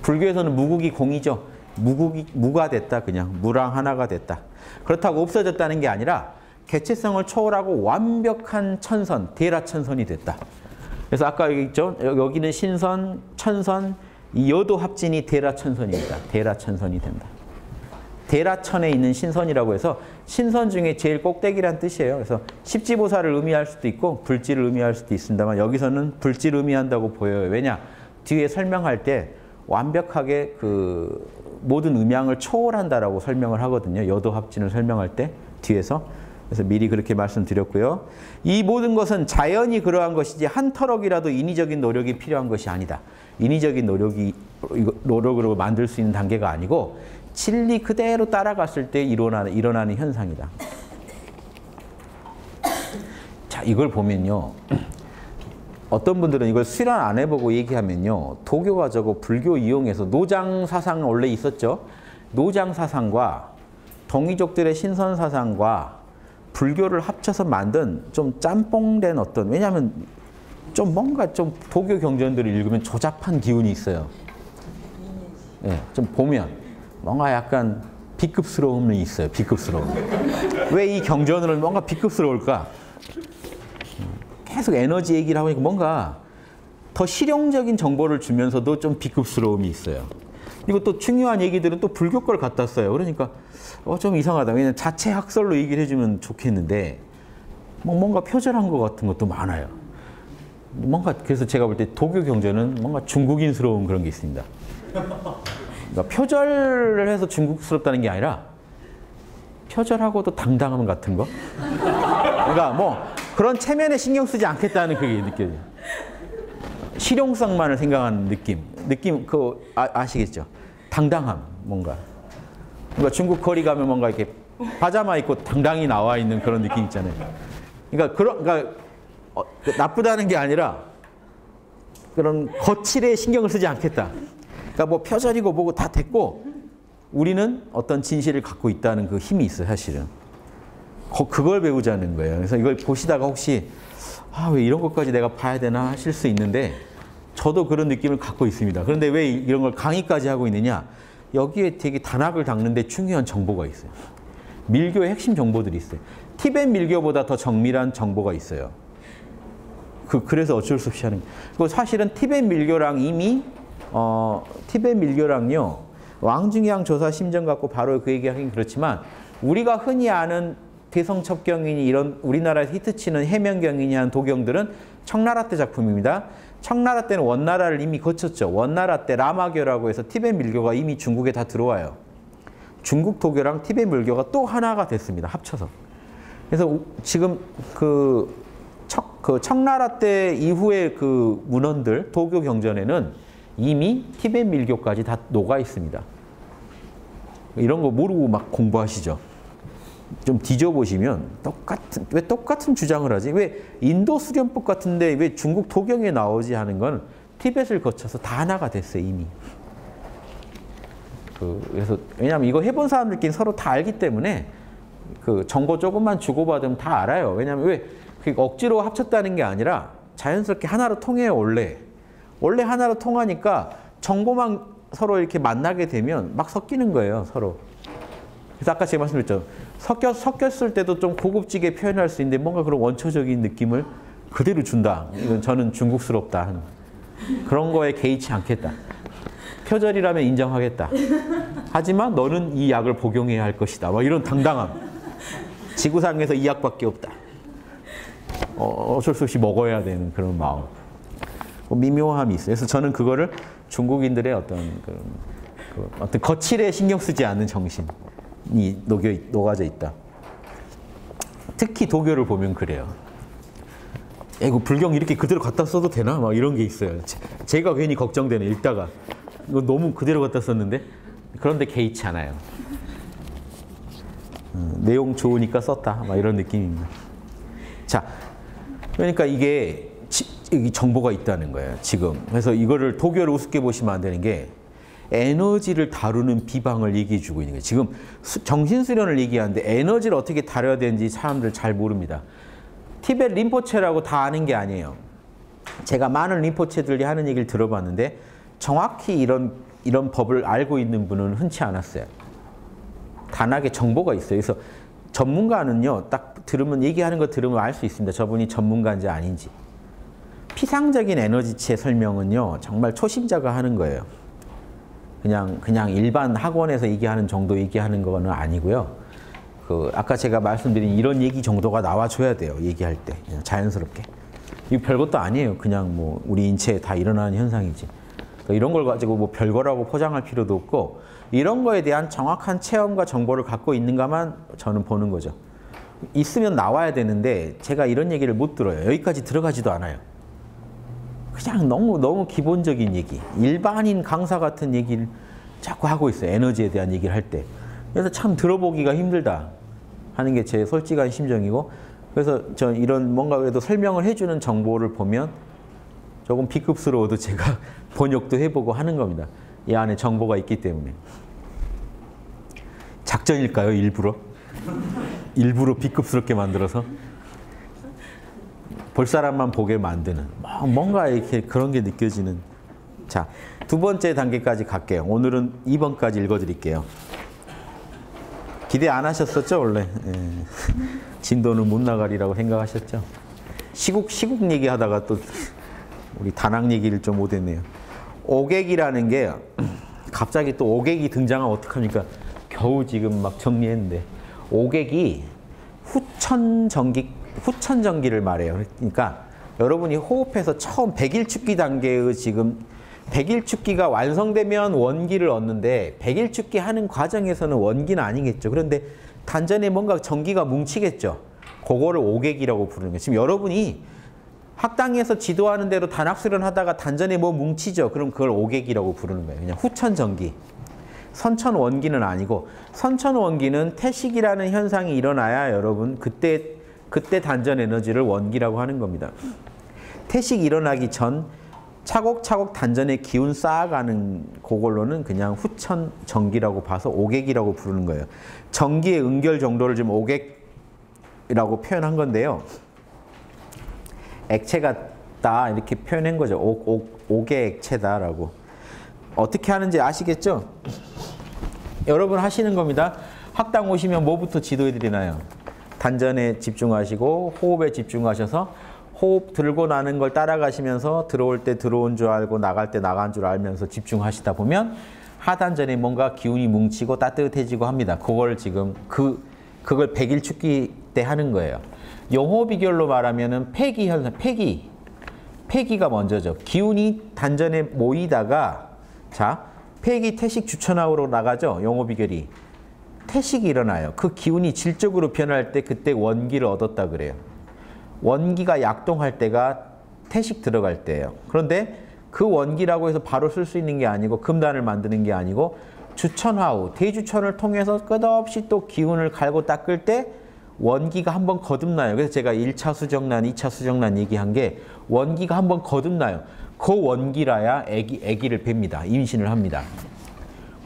불교에서는 무국이 공이죠. 무가 됐다. 그냥 무랑 하나가 됐다. 그렇다고 없어졌다는 게 아니라 개체성을 초월하고 완벽한 천선, 대라천선이 됐다. 그래서 아까 여기 있죠. 여기는 신선, 천선, 이 여도 합진이 대라천선입니다. 대라천선이 된다. 대라천에 있는 신선이라고 해서 신선 중에 제일 꼭대기란 뜻이에요. 그래서 십지보살을 의미할 수도 있고 불지를 의미할 수도 있습니다만 여기서는 불지를 의미한다고 보여요. 왜냐? 뒤에 설명할 때 완벽하게 그 모든 음양을 초월한다라고 설명을 하거든요. 여도 합진을 설명할 때 뒤에서. 그래서 미리 그렇게 말씀드렸고요. 이 모든 것은 자연이 그러한 것이지 한 터럭이라도 인위적인 노력이 필요한 것이 아니다. 인위적인 노력으로 만들 수 있는 단계가 아니고 진리 그대로 따라갔을 때 일어나는 현상이다. 자, 이걸 보면요. 어떤 분들은 이걸 수련 안 해보고 얘기하면요. 도교가 저거 불교 이용해서 노장사상 원래 있었죠. 노장사상과 동이족들의 신선사상과 불교를 합쳐서 만든 좀 짬뽕된 어떤, 왜냐하면 좀 뭔가 좀 도교 경전들을 읽으면 조잡한 기운이 있어요. 예, 좀 보면 뭔가 약간 비급스러움이 있어요. 비급스러움. 왜 이 경전으로 뭔가 비급스러울까? 계속 에너지 얘기를 하고 있고 뭔가 더 실용적인 정보를 주면서도 좀 비급스러움이 있어요. 그리고 또 중요한 얘기들은 또 불교 걸 갖다 써요. 그러니까 좀 이상하다. 왜냐면 자체 학설로 얘기를 해주면 좋겠는데 뭔가 표절한 것 같은 것도 많아요. 뭔가 그래서 제가 볼 때 도교 경전은 뭔가 중국인스러운 그런 게 있습니다. 그러니까 표절을 해서 중국스럽다는 게 아니라 표절하고도 당당함 같은 거. 그러니까 뭐 그런 체면에 신경 쓰지 않겠다는 그게 느껴져요. 실용성만을 생각하는 느낌 그거 아시겠죠? 당당함 뭔가. 그러니까 중국 거리 가면 뭔가 이렇게 파자마 입고 당당히 나와 있는 그런 느낌 있잖아요. 그러니까 나쁘다는 게 아니라 그런 거칠에 신경을 쓰지 않겠다. 그러니까 뭐 표절이고 뭐고 다 됐고 우리는 어떤 진실을 갖고 있다는 그 힘이 있어요, 사실은. 그걸 배우자는 거예요. 그래서 이걸 보시다가 혹시 왜 이런 것까지 내가 봐야 되나 하실 수 있는데 저도 그런 느낌을 갖고 있습니다. 그런데 왜 이런 걸 강의까지 하고 있느냐? 여기에 되게 단학을 닦는데 중요한 정보가 있어요. 밀교의 핵심 정보들이 있어요. 티벳 밀교보다 더 정밀한 정보가 있어요. 그래서 어쩔 수 없이 하는 거예요. 사실은 티벳 밀교랑 이미 티벳 밀교랑요. 왕중양 조사 심정 갖고 바로 그 얘기하긴 그렇지만 우리가 흔히 아는 대성첩경이니 이런 우리나라에서 히트치는 해명경이니 한 도경들은 청나라 때 작품입니다. 청나라 때는 원나라를 이미 거쳤죠. 원나라 때 라마교라고 해서 티벳 밀교가 이미 중국에 다 들어와요. 중국 도교랑 티벳 밀교가 또 하나가 됐습니다. 합쳐서. 그래서 지금 그 청나라 때 이후의 그 문헌들, 도교 경전에는 이미 티벳 밀교까지 다 녹아 있습니다. 이런 거 모르고 막 공부하시죠. 좀 뒤져보시면 왜 똑같은 주장을 하지? 왜 인도 수련법 같은데 왜 중국 도경에 나오지 하는 건 티벳을 거쳐서 다 하나가 됐어요, 이미. 그래서 왜냐하면 이거 해본 사람들끼리 서로 다 알기 때문에 그 정보 조금만 주고받으면 다 알아요. 왜냐하면 왜 억지로 합쳤다는 게 아니라 자연스럽게 하나로 통해요, 원래. 원래 하나로 통하니까 정보만 서로 이렇게 만나게 되면 막 섞이는 거예요, 서로. 그래서 아까 제가 말씀드렸죠. 섞였을 때도 좀 고급지게 표현할 수 있는데 뭔가 그런 원초적인 느낌을 그대로 준다. 이건 저는 중국스럽다. 그런 거에 개의치 않겠다. 표절이라면 인정하겠다. 하지만 너는 이 약을 복용해야 할 것이다. 막 이런 당당함. 지구상에서 이 약밖에 없다. 어쩔 수 없이 먹어야 되는 그런 마음. 미묘함이 있어요. 그래서 저는 그거를 중국인들의 어떤 거칠에 신경 쓰지 않는 정신이 녹아져 있다. 특히 도교를 보면 그래요. 이거 불경 이렇게 그대로 갖다 써도 되나? 막 이런 게 있어요. 제가 괜히 걱정되네, 읽다가. 이거 너무 그대로 갖다 썼는데? 그런데 개의치 않아요. 내용 좋으니까 썼다. 막 이런 느낌입니다. 자, 그러니까 이게 정보가 있다는 거예요, 지금. 그래서 이거를 도교를 우습게 보시면 안 되는 게 에너지를 다루는 비방을 얘기해 주고 있는 거예요. 지금 정신수련을 얘기하는데 에너지를 어떻게 다뤄야 되는지 사람들 잘 모릅니다. 티벳 림포체라고 다 아는 게 아니에요. 제가 많은 림포체들이 하는 얘기를 들어봤는데 정확히 이런 법을 알고 있는 분은 흔치 않았어요. 단하게 정보가 있어요. 그래서 전문가는요, 딱 들으면, 얘기하는 거 들으면 알 수 있습니다. 저분이 전문가인지 아닌지. 피상적인 에너지체 설명은요, 정말 초심자가 하는 거예요. 그냥 일반 학원에서 얘기하는 정도 얘기하는 거는 아니고요. 아까 제가 말씀드린 이런 얘기 정도가 나와줘야 돼요. 얘기할 때. 그냥 자연스럽게. 이거 별것도 아니에요. 그냥 뭐 우리 인체에 다 일어나는 현상이지. 그러니까 이런 걸 가지고 뭐 별거라고 포장할 필요도 없고, 이런 거에 대한 정확한 체험과 정보를 갖고 있는가만 저는 보는 거죠. 있으면 나와야 되는데 제가 이런 얘기를 못 들어요. 여기까지 들어가지도 않아요. 그냥 너무 기본적인 얘기, 일반인 강사 같은 얘기를 자꾸 하고 있어요. 에너지에 대한 얘기를 할 때. 그래서 참 들어보기가 힘들다 하는 게 제 솔직한 심정이고, 그래서 저 이런 뭔가 그래도 설명을 해주는 정보를 보면 조금 B급스러워도 제가 번역도 해보고 하는 겁니다. 이 안에 정보가 있기 때문에. 작전일까요? 일부러? 일부러 B급스럽게 만들어서? 볼 사람만 보게 만드는, 뭔가 이렇게 그런 게 느껴지는. 자, 두 번째 단계까지 갈게요. 오늘은 2번까지 읽어드릴게요. 기대 안 하셨었죠, 원래? 예. 진도는 못 나가리라고 생각하셨죠? 시국 얘기하다가 또 우리 단학 얘기를 좀 못했네요. 오객이라는 게 갑자기 또 오객이 등장하면 어떡합니까? 겨우 지금 막 정리했는데, 오객이 후천전기를 말해요. 그러니까 여러분이 호흡해서 처음 백일축기 단계의 지금 백일축기가 완성되면 원기를 얻는데, 백일축기 하는 과정에서는 원기는 아니겠죠. 그런데 단전에 뭔가 전기가 뭉치겠죠. 그거를 오객이라고 부르는 거예요. 지금 여러분이 학당에서 지도하는 대로 단학수련 하다가 단전에 뭐 뭉치죠. 그럼 그걸 오객이라고 부르는 거예요. 그냥 후천전기. 선천원기는 아니고, 선천원기는 태식이라는 현상이 일어나야 여러분 그때 단전 에너지를 원기라고 하는 겁니다. 태식이 일어나기 전 차곡차곡 단전의 기운 쌓아가는 그걸로는 그냥 후천전기라고 봐서 오객이라고 부르는 거예요. 전기의 응결 정도를 지금 오객이라고 표현한 건데요. 액체가 다 이렇게 표현한 거죠. 옥의 액체다라고. 어떻게 하는지 아시겠죠? 여러분 하시는 겁니다. 학당 오시면 뭐부터 지도해 드리나요? 단전에 집중하시고 호흡에 집중하셔서 호흡 들고 나는 걸 따라가시면서 들어올 때 들어온 줄 알고 나갈 때 나간 줄 알면서 집중하시다 보면 하단전에 뭔가 기운이 뭉치고 따뜻해지고 합니다. 그걸 지금 그걸 100일 축기 때 하는 거예요. 영호 비결로 말하면은 폐기 현상, 폐기가 먼저죠. 기운이 단전에 모이다가 자, 폐기 태식 주천하우로 나가죠. 영호 비결이. 태식이 일어나요. 그 기운이 질적으로 변할 때 그때 원기를 얻었다 그래요. 원기가 약동할 때가 태식 들어갈 때예요. 그런데 그 원기라고 해서 바로 쓸 수 있는 게 아니고 금단을 만드는 게 아니고 주천화우, 대주천을 통해서 끝없이 또 기운을 갈고 닦을 때 원기가 한번 거듭나요. 그래서 제가 1차 수정란, 2차 수정란 얘기한 게 원기가 한번 거듭나요. 그 원기라야 아기를 뵙니다. 임신을 합니다.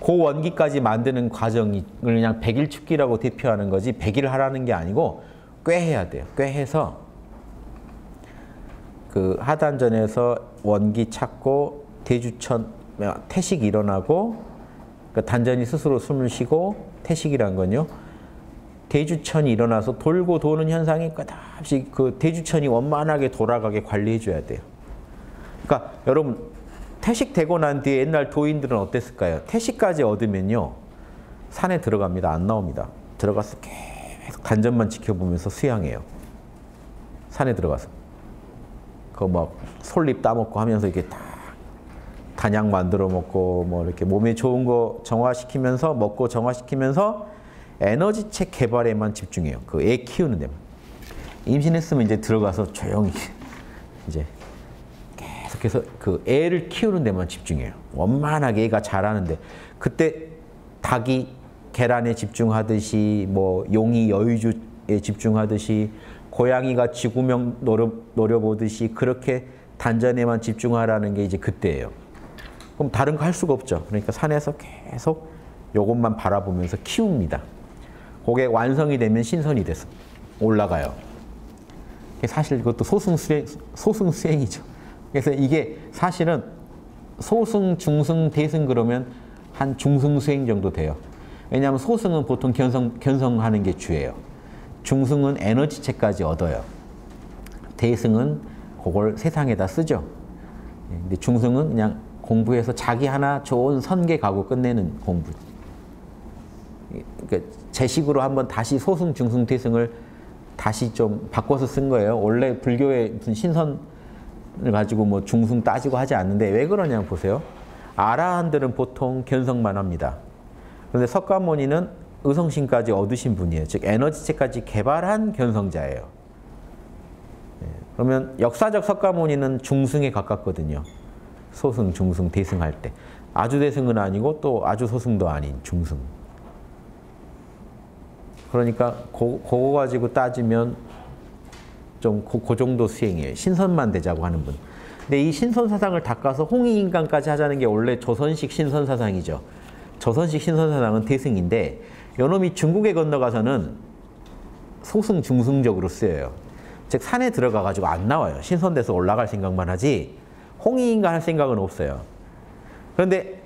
그 원기까지 만드는 과정을 그냥 100일 축기라고 대표하는 거지 100일 하라는 게 아니고 꽤 해야 돼요. 꽤 해서 그 하단전에서 원기 찾고 대주천 태식이 일어나고 그러니까 단전이 스스로 숨을 쉬고 태식이란 건요. 대주천이 일어나서 돌고 도는 현상이 끝없이 그 대주천이 원만하게 돌아가게 관리해 줘야 돼요. 그러니까 여러분 태식되고 난 뒤에 옛날 도인들은 어땠을까요? 태식까지 얻으면요. 산에 들어갑니다. 안 나옵니다. 들어가서 계속 단전만 지켜보면서 수양해요. 산에 들어가서. 그 막 솔잎 따먹고 하면서 이렇게 다 단약 만들어 먹고 뭐 이렇게 몸에 좋은 거 정화시키면서 먹고 정화시키면서 에너지책 개발에만 집중해요. 그 애 키우는 데만. 임신했으면 이제 들어가서 조용히 이제 계속해서 그 애를 키우는 데만 집중해요. 원만하게 애가 자라는데 그때 닭이 계란에 집중하듯이 뭐 용이 여의주에 집중하듯이 고양이가 쥐구멍 노려보듯이 그렇게 단전에만 집중하라는 게 이제 그때예요. 그럼 다른 거 할 수가 없죠. 그러니까 산에서 계속 요것만 바라보면서 키웁니다. 그게 완성이 되면 신선이 돼서 올라가요. 사실 그것도 소승수행이죠. 그래서 이게 사실은 소승, 중승, 대승 그러면 한 중승수행 정도 돼요. 왜냐하면 소승은 보통 견성하는 게 주예요. 중승은 에너지체까지 얻어요. 대승은 그걸 세상에다 쓰죠. 근데 중승은 그냥 공부해서 자기 하나 좋은 선계 가고 끝내는 공부. 그러니까 제 식으로 한번 다시 소승, 중승, 대승을 다시 좀 바꿔서 쓴 거예요. 원래 불교의 무슨 신선을 가지고 뭐 중승 따지고 하지 않는데 왜 그러냐면 보세요. 아라한들은 보통 견성만 합니다. 그런데 석가모니는 의성신까지 얻으신 분이에요. 즉 에너지체까지 개발한 견성자예요. 그러면 역사적 석가모니는 중승에 가깝거든요. 소승, 중승, 대승 할 때. 아주 대승은 아니고 또 아주 소승도 아닌 중승. 그러니까 그거 가지고 따지면 좀 그 정도 수행이에요. 신선만 되자고 하는 분. 근데 이 신선사상을 닦아서 홍익인간까지 하자는 게 원래 조선식 신선사상이죠. 조선식 신선사상은 대승인데 요놈이 중국에 건너가서는 소승, 중승적으로 쓰여요. 즉 산에 들어가가지고 안 나와요. 신선돼서 올라갈 생각만 하지 홍익인간 할 생각은 없어요. 그런데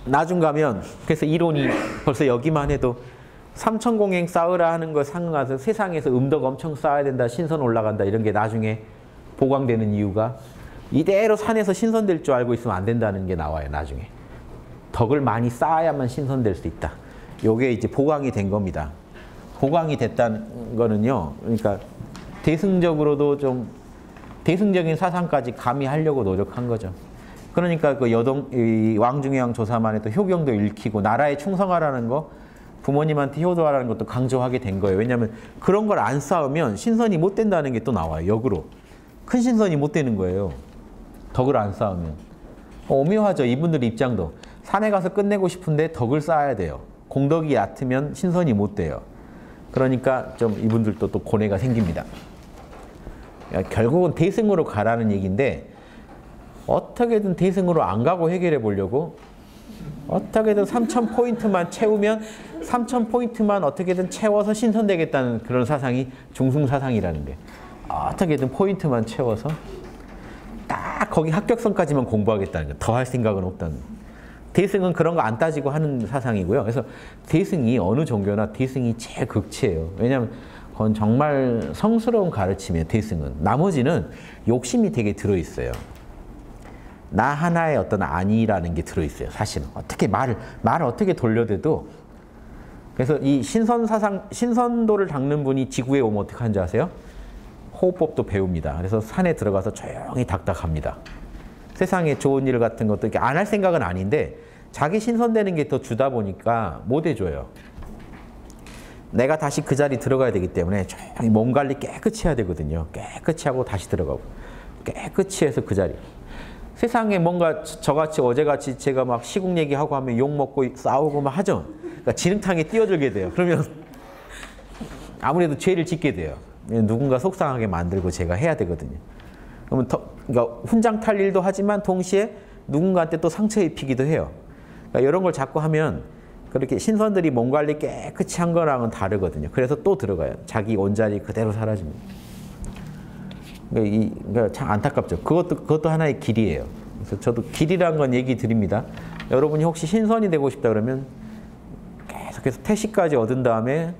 나중 가면 그래서 이론이 벌써 여기만 해도 삼천공행 쌓으라 하는 거 상응해서 세상에서 음덕 엄청 쌓아야 된다, 신선 올라간다 이런 게 나중에 보강되는 이유가 이대로 산에서 신선될 줄 알고 있으면 안 된다는 게 나와요. 나중에. 덕을 많이 쌓아야만 신선될 수 있다. 요게 이제 보강이 된 겁니다. 보강이 됐다는 거는요. 그러니까 대승적으로도 좀 대승적인 사상까지 가미하려고 노력한 거죠. 그러니까 그 왕중왕 조사만 해도 효경도 읽히고 나라에 충성하라는 거 부모님한테 효도하라는 것도 강조하게 된 거예요. 왜냐하면 그런 걸 안 쌓으면 신선이 못 된다는 게 또 나와요. 역으로. 큰 신선이 못 되는 거예요. 덕을 안 쌓으면. 오묘하죠. 이분들 입장도. 산에 가서 끝내고 싶은데 덕을 쌓아야 돼요. 공덕이 얕으면 신선이 못 돼요. 그러니까 좀 이분들도 또 고뇌가 생깁니다. 결국은 대승으로 가라는 얘기인데 어떻게든 대승으로 안 가고 해결해 보려고 어떻게든 3000포인트만 채우면 3000포인트만 어떻게든 채워서 신선되겠다는 그런 사상이 중승사상이라는 게 어떻게든 포인트만 채워서 딱 거기 합격선까지만 공부하겠다는 거. 더 할 생각은 없다는 거. 대승은 그런 거 안 따지고 하는 사상이고요. 그래서 대승이 어느 종교나 대승이 제일 극치예요. 왜냐하면 그건 정말 성스러운 가르침이에요. 대승은. 나머지는 욕심이 되게 들어있어요. 나 하나의 어떤 안이라는 게 들어있어요. 사실은. 어떻게 말을 어떻게 돌려대도. 그래서 이 신선도를 닦는 분이 지구에 오면 어떻게 하는지 아세요? 호흡법도 배웁니다. 그래서 산에 들어가서 조용히 닥닥합니다. 세상에 좋은 일 같은 것도 이렇게 안 할 생각은 아닌데 자기 신선되는 게 더 주다 보니까 못 해줘요. 내가 다시 그 자리 들어가야 되기 때문에 조용히 몸 관리 깨끗이 해야 되거든요. 깨끗이 하고 다시 들어가고 깨끗이 해서 그 자리. 세상에 뭔가 저같이 어제같이 제가 막 시국 얘기하고 하면 욕먹고 싸우고 막 하죠. 그러니까 진흙탕에 뛰어들게 돼요. 그러면 아무래도 죄를 짓게 돼요. 누군가 속상하게 만들고 제가 해야 되거든요. 그러면 그러니까 훈장 탈 일도 하지만 동시에 누군가한테 또 상처 입히기도 해요. 그러니까 이런 걸 자꾸 하면 그렇게 신선들이 몸 관리 깨끗이 한 거랑은 다르거든요. 그래서 또 들어가요. 자기 온자리 그대로 사라집니다. 그러니까 참 안타깝죠. 그것도 하나의 길이에요. 그래서 저도 길이란 건 얘기 드립니다. 여러분이 혹시 신선이 되고 싶다 그러면 계속해서 태식까지 얻은 다음에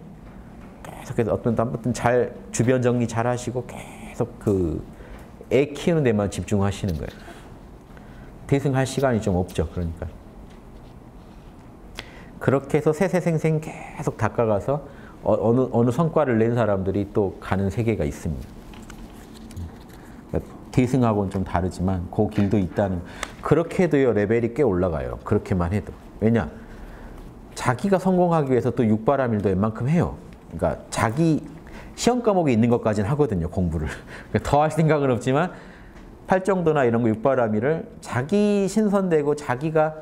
계속해서 아무튼 잘 주변 정리 잘 하시고 계속 애 키우는 데만 집중하시는 거예요. 대승할 시간이 좀 없죠. 그러니까. 그렇게 해서 세세생생 계속 닦아가서 어느 성과를 낸 사람들이 또 가는 세계가 있습니다. 그러니까 대승하고는 좀 다르지만 그 길도 있다는. 그렇게 해도요 레벨이 꽤 올라가요. 그렇게만 해도. 왜냐? 자기가 성공하기 위해서 또 육바라밀도 웬만큼 해요. 그러니까 자기 시험 과목에 있는 것까지는 하거든요. 공부를. 그러니까 더 할 생각은 없지만 팔정도나 이런 거 육바라밀을 자기 신선되고 자기가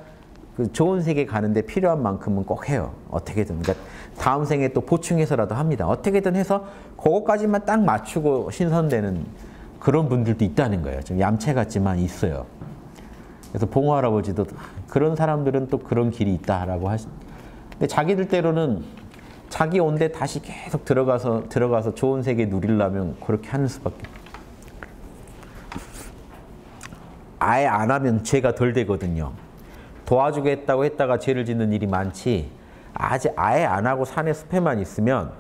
그 좋은 세계 가는데 필요한 만큼은 꼭 해요. 어떻게든. 그러니까 다음 생에 또 보충해서라도 합니다. 어떻게든 해서 그거까지만 딱 맞추고 신선되는 그런 분들도 있다는 거예요. 좀 얌체 같지만 있어요. 그래서 봉호 할아버지도 그런 사람들은 또 그런 길이 있다라고 근데 자기들 때로는 자기 온데 다시 계속 들어가서 좋은 세계 누리려면 그렇게 하는 수밖에. 아예 안 하면 죄가 덜 되거든요. 도와주겠다고 했다가 죄를 짓는 일이 많지 아예 안 하고 산에 숲에만 있으면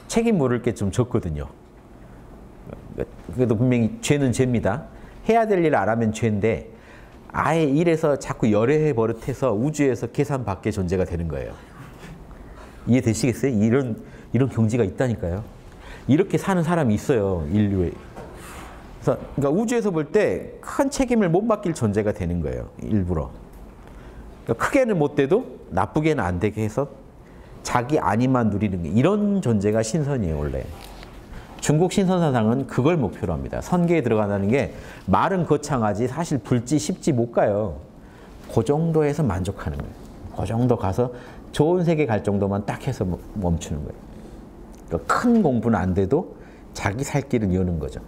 책임 물을 게 좀 적거든요. 그래도 분명히 죄는 죄입니다. 해야 될 일을 안 하면 죄인데 아예 일에서 자꾸 열애해 버릇해서 우주에서 계산 밖의 존재가 되는 거예요. 이해되시겠어요? 이런 경지가 있다니까요. 이렇게 사는 사람이 있어요. 인류에. 그래서 그러니까 우주에서 볼 때 큰 책임을 못 맡길 존재가 되는 거예요. 일부러. 그러니까 크게는 못 돼도 나쁘게는 안 되게 해서 자기 안위만 누리는 게 이런 존재가 신선이에요. 원래. 중국 신선사상은 그걸 목표로 합니다. 선계에 들어간다는 게 말은 거창하지 사실 불지 쉽지 못 가요. 그 정도에서 만족하는 거예요. 그 정도 가서 좋은 세계 갈 정도만 딱 해서 멈추는 거예요. 그러니까 큰 공부는 안 돼도 자기 살 길은 여는 거죠.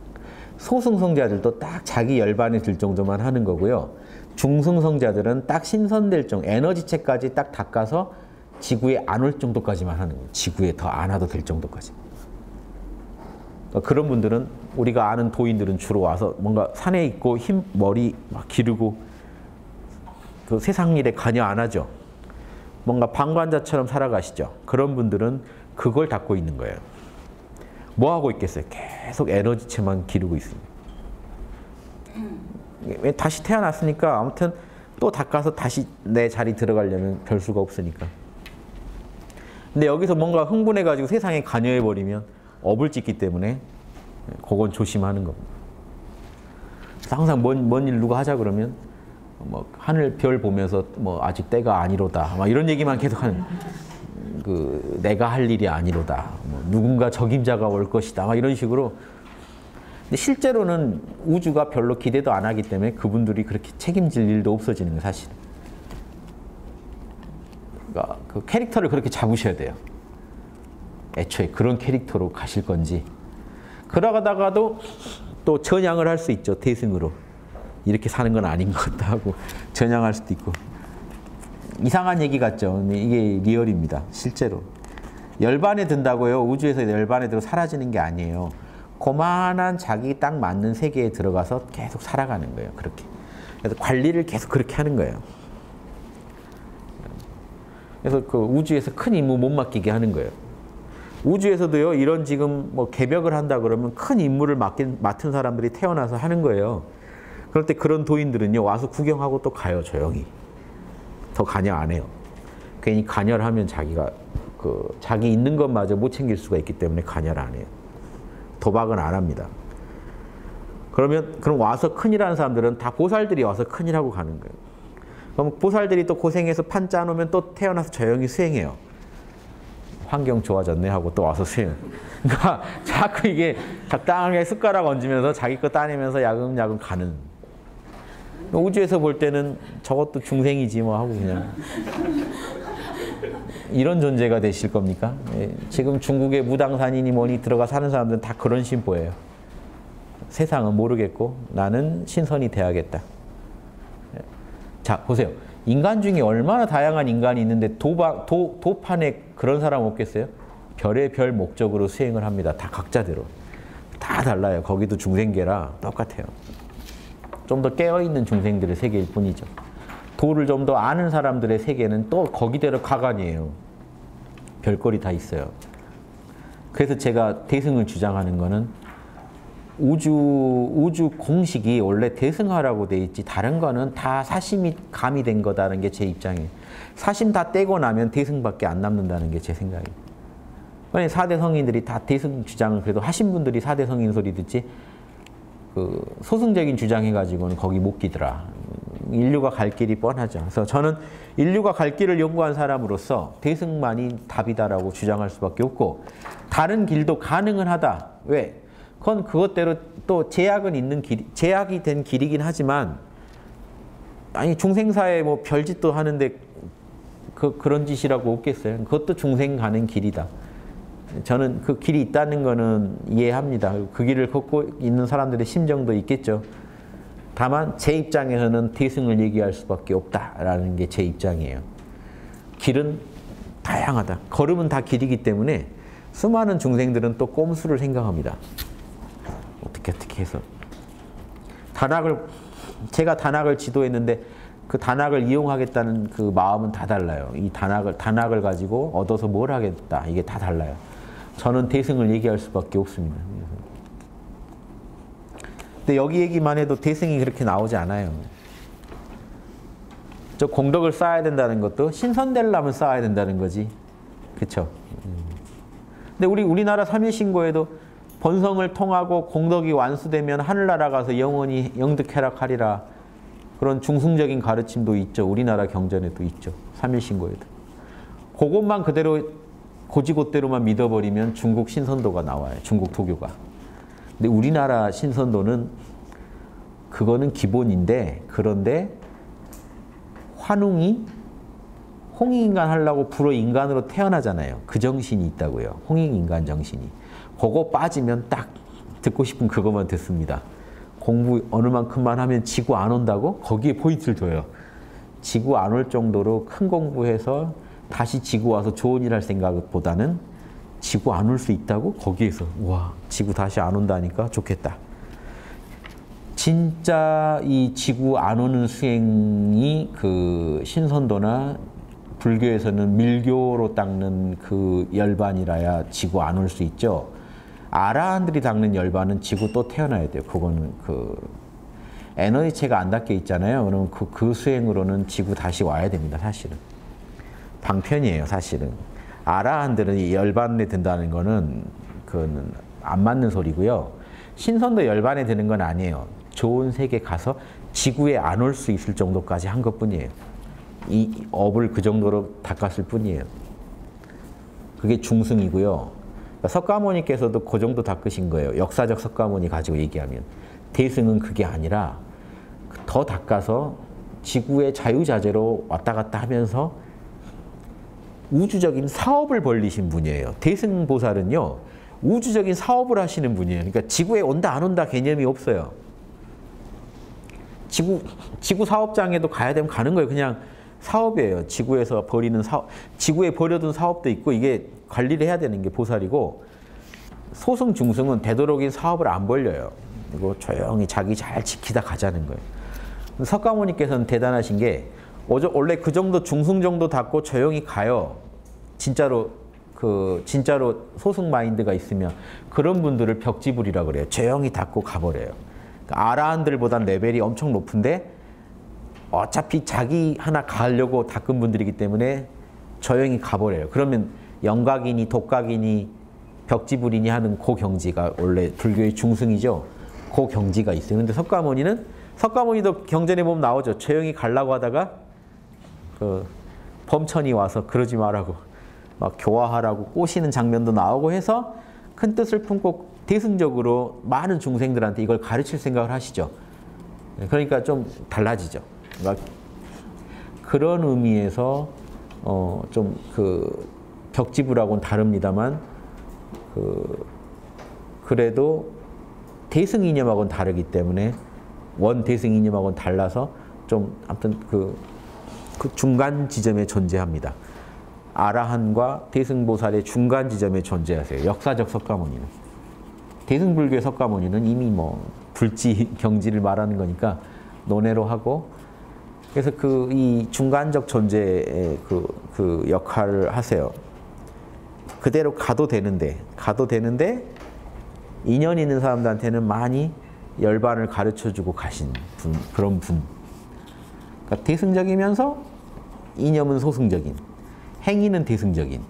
소승성자들도 딱 자기 열반에 들 정도만 하는 거고요. 중승성자들은 딱 신선될 정도, 에너지체까지 딱 닦아서 지구에 안 올 정도까지만 하는 거예요. 지구에 더 안 와도 될 정도까지. 그러니까 그런 분들은 우리가 아는 도인들은 주로 와서 뭔가 산에 있고 머리 막 기르고 그 세상 일에 관여 안 하죠. 뭔가 방관자처럼 살아가시죠. 그런 분들은 그걸 닦고 있는 거예요. 뭐 하고 있겠어요? 계속 에너지체만 기르고 있습니다. 다시 태어났으니까 아무튼 또 닦아서 다시 내 자리 들어가려면 별 수가 없으니까. 근데 여기서 뭔가 흥분해가지고 세상에 관여해버리면 업을 찍기 때문에 그건 조심하는 겁니다. 항상 뭔 일 누가 하자 그러면 뭐 하늘 별 보면서 뭐 아직 때가 아니로다 막 이런 얘기만 계속 하는 내가 할 일이 아니로다 뭐 누군가 적임자가 올 것이다 막 이런 식으로. 근데 실제로는 우주가 별로 기대도 안 하기 때문에 그분들이 그렇게 책임질 일도 없어지는 거 사실. 그러니까 그 캐릭터를 그렇게 잡으셔야 돼요. 애초에 그런 캐릭터로 가실 건지. 그러다가도 또 전향을 할 수 있죠. 대승으로. 이렇게 사는 건 아닌 것 같다 하고 전향할 수도 있고. 이상한 얘기 같죠. 근데 이게 리얼입니다. 실제로. 열반에 든다고요. 우주에서 열반에 들어 사라지는 게 아니에요. 그만한 자기 딱 맞는 세계에 들어가서 계속 살아가는 거예요. 그렇게. 그래서 관리를 계속 그렇게 하는 거예요. 그래서 그 우주에서 큰 임무 못 맡기게 하는 거예요. 우주에서도요, 이런 지금 뭐 개벽을 한다 그러면 큰 임무를 맡은 사람들이 태어나서 하는 거예요. 그럴 때 그런 도인들은요, 와서 구경하고 또 가요, 조용히. 더 관여 안 해요. 괜히 관여를 하면 자기가 자기 있는 것마저 못 챙길 수가 있기 때문에 관여를 안 해요. 도박은 안 합니다. 그럼 와서 큰일하는 사람들은 다 보살들이 와서 큰일하고 가는 거예요. 그럼 보살들이 또 고생해서 판 짜놓으면 또 태어나서 조용히 수행해요. 환경 좋아졌네 하고 또 와서 수행. 그러니까 자꾸 이게 적당하게 숟가락 얹으면서 자기 거 따내면서 야금야금 가는. 우주에서 볼 때는 저것도 중생이지 뭐 하고 그냥. 이런 존재가 되실 겁니까? 지금 중국의 무당산이니 뭐니 들어가 사는 사람들은 다 그런 심보예요. 세상은 모르겠고 나는 신선이 돼야겠다. 자, 보세요. 인간 중에 얼마나 다양한 인간이 있는데 도판에 그런 사람 없겠어요? 별의 별 목적으로 수행을 합니다. 다 각자대로. 다 달라요. 거기도 중생계라 똑같아요. 좀 더 깨어있는 중생들의 세계일 뿐이죠. 도를 좀 더 아는 사람들의 세계는 또 거기대로 가관이에요. 별거리 다 있어요. 그래서 제가 대승을 주장하는 거는 우주 공식이 원래 대승하라고 돼 있지 다른 거는 다 사심이 가미된 거다라는 게 제 입장이에요. 사심 다 떼고 나면 대승밖에 안 남는다는 게 제 생각이에요. 만약에 4대 성인들이 다 대승 주장을 그래도 하신 분들이 4대 성인 소리 듣지 소승적인 주장해가지고는 거기 못 끼더라. 인류가 갈 길이 뻔하죠. 그래서 저는 인류가 갈 길을 연구한 사람으로서 대승만이 답이다라고 주장할 수밖에 없고 다른 길도 가능은 하다. 왜? 그건 그것대로 또 제약은 있는 길, 제약이 된 길이긴 하지만 아니 중생사에 뭐 별짓도 하는데 그런 짓이라고 없겠어요. 그것도 중생 가는 길이다. 저는 그 길이 있다는 거는 이해합니다. 그 길을 걷고 있는 사람들의 심정도 있겠죠. 다만 제 입장에서는 대승을 얘기할 수밖에 없다라는 게 제 입장이에요. 길은 다양하다. 걸음은 다 길이기 때문에 수많은 중생들은 또 꼼수를 생각합니다. 어떻게 해서. 제가 단학을 지도했는데 그 단학을 이용하겠다는 그 마음은 다 달라요. 이 단학을 가지고 얻어서 뭘 하겠다. 이게 다 달라요. 저는 대승을 얘기할 수밖에 없습니다. 근데 여기 얘기만 해도 대승이 그렇게 나오지 않아요. 저 공덕을 쌓아야 된다는 것도 신선되려면 쌓아야 된다는 거지. 그쵸? 근데 우리나라 삼일신고에도 번성을 통하고 공덕이 완수되면 하늘나라 가서 영원히 영득해락하리라. 그런 중승적인 가르침도 있죠. 우리나라 경전에도 있죠. 삼일신고에도. 그것만 그대로 고지고대로만 믿어버리면 중국 신선도가 나와요. 중국 도교가. 근데 우리나라 신선도는 그거는 기본인데 그런데 환웅이 홍익인간 하려고 불어 인간으로 태어나잖아요. 그 정신이 있다고요. 홍익인간 정신이. 그거 빠지면 딱 듣고 싶은 그것만 듣습니다. 공부 어느 만큼만 하면 지구 안 온다고? 거기에 포인트를 줘요. 지구 안 올 정도로 큰 공부해서 다시 지구 와서 좋은 일 할 생각보다는 지구 안 올 수 있다고? 거기에서 와 지구 다시 안 온다니까 좋겠다. 진짜 이 지구 안 오는 수행이 그 신선도나 불교에서는 밀교로 닦는 그 열반이라야 지구 안 올 수 있죠. 아라한들이 닦는 열반은 지구 또 태어나야 돼요. 그거는 그 에너지체가 안 닿게 있잖아요. 그럼 그 수행으로는 지구 다시 와야 됩니다. 사실은. 방편이에요. 사실은. 아라한들은 이 열반에 든다는 거는 그거는 안 맞는 소리고요. 신선도 열반에 드는 건 아니에요. 좋은 세계 가서 지구에 안 올 수 있을 정도까지 한 것뿐이에요. 이 업을 그 정도로 닦았을 뿐이에요. 그게 중승이고요. 그러니까 석가모니께서도 그 정도 닦으신 거예요. 역사적 석가모니 가지고 얘기하면. 대승은 그게 아니라 더 닦아서 지구의 자유자재로 왔다 갔다 하면서 우주적인 사업을 벌리신 분이에요. 대승보살은요. 우주적인 사업을 하시는 분이에요. 그러니까 지구에 온다 안 온다 개념이 없어요. 지구 사업장에도 가야 되면 가는 거예요. 그냥 사업이에요. 지구에서 벌이는 사업, 지구에 벌여둔 사업도 있고 이게 관리를 해야 되는 게 보살이고 소승 중승은 되도록인 사업을 안 벌려요. 그리고 조용히 자기 잘 지키다 가자는 거예요. 석가모니께서는 대단하신 게 원래 그 정도 중승 정도 닫고 조용히 가요. 진짜로 소승 마인드가 있으면 그런 분들을 벽지불이라 그래요. 조용히 닫고 가버려요. 그러니까 아라한들보단 레벨이 엄청 높은데 어차피 자기 하나 가려고 닦은 분들이기 때문에 조용히 가버려요. 그러면 영각이니 독각이니 벽지불이니 하는 그 경지가 원래 불교의 중승이죠. 그 경지가 있어요. 근데 석가모니도 경전에 보면 나오죠. 조용히 가려고 하다가 그 범천이 와서 그러지 말라고 막 교화하라고 꼬시는 장면도 나오고 해서 큰 뜻을 품고 대승적으로 많은 중생들한테 이걸 가르칠 생각을 하시죠. 그러니까 좀 달라지죠. 그러니까 그런 의미에서 좀 그 벽지불하고는 다릅니다만 그래도 대승 이념하고는 다르기 때문에 원 대승 이념하고는 달라서 좀 아무튼 그 중간 지점에 존재합니다. 아라한과 대승보살의 중간 지점에 존재하세요. 역사적 석가모니는. 대승불교의 석가모니는 이미 뭐 불지 경지를 말하는 거니까 논외로 하고 그래서 이 중간적 존재의 그 역할을 하세요. 그대로 가도 되는데 인연 있는 사람들한테는 많이 열반을 가르쳐주고 가신 그런 분. 그러니까 대승적이면서 이념은 소승적인, 행위는 대승적인,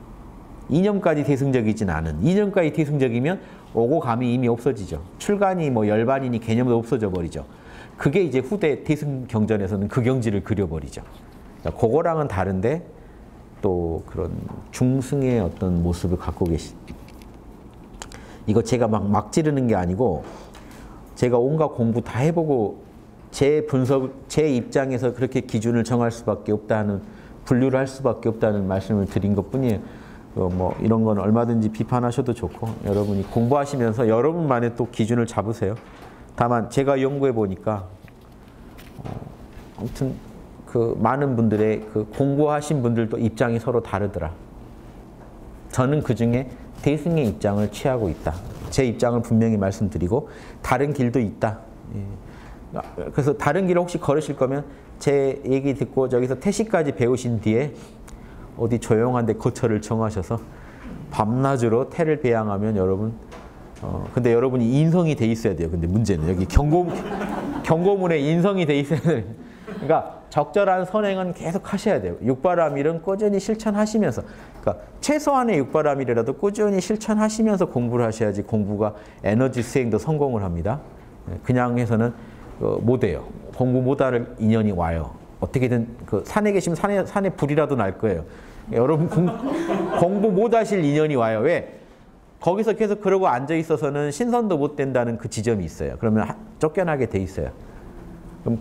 이념까지 대승적이진 않은, 이념까지 대승적이면 오고 감이 이미 없어지죠. 출간이 뭐 열반이니 개념도 없어져 버리죠. 그게 이제 후대 대승 경전에서는 그 경지를 그려버리죠. 그러니까 그거랑은 다른데 또 그런 중승의 어떤 모습을 갖고 계신. 이거 제가 막 지르는 게 아니고 제가 온갖 공부 다 해보고 제 입장에서 그렇게 기준을 정할 수밖에 없다는, 분류를 할 수밖에 없다는 말씀을 드린 것뿐이에요. 뭐 이런 건 얼마든지 비판하셔도 좋고 여러분이 공부하시면서 여러분만의 또 기준을 잡으세요. 다만 제가 연구해 보니까 아무튼 그 많은 분들의 그 공부하신 분들도 입장이 서로 다르더라. 저는 그 중에 대승의 입장을 취하고 있다. 제 입장을 분명히 말씀드리고 다른 길도 있다. 그래서 다른 길을 혹시 걸으실 거면 제 얘기 듣고 저기서 태시까지 배우신 뒤에 어디 조용한 데 거처를 정하셔서 밤낮으로 태를 배양하면 여러분 근데 여러분이 인성이 돼 있어야 돼요. 근데 문제는 여기 경고문에 인성이 돼 있어야 돼요. 그러니까 적절한 선행은 계속 하셔야 돼요. 육바라밀은 꾸준히 실천하시면서, 그러니까 최소한의 육바라밀이라도 꾸준히 실천하시면서 공부를 하셔야지 공부가 에너지 수행도 성공을 합니다. 그냥 해서는 못 해요. 공부 못할 인연이 와요. 어떻게든 그 산에 계시면 산에 불이라도 날 거예요. 여러분 공부 못하실 인연이 와요. 왜? 거기서 계속 그러고 앉아 있어서는 신선도 못 된다는 그 지점이 있어요. 그러면 쫓겨나게 돼 있어요. 그럼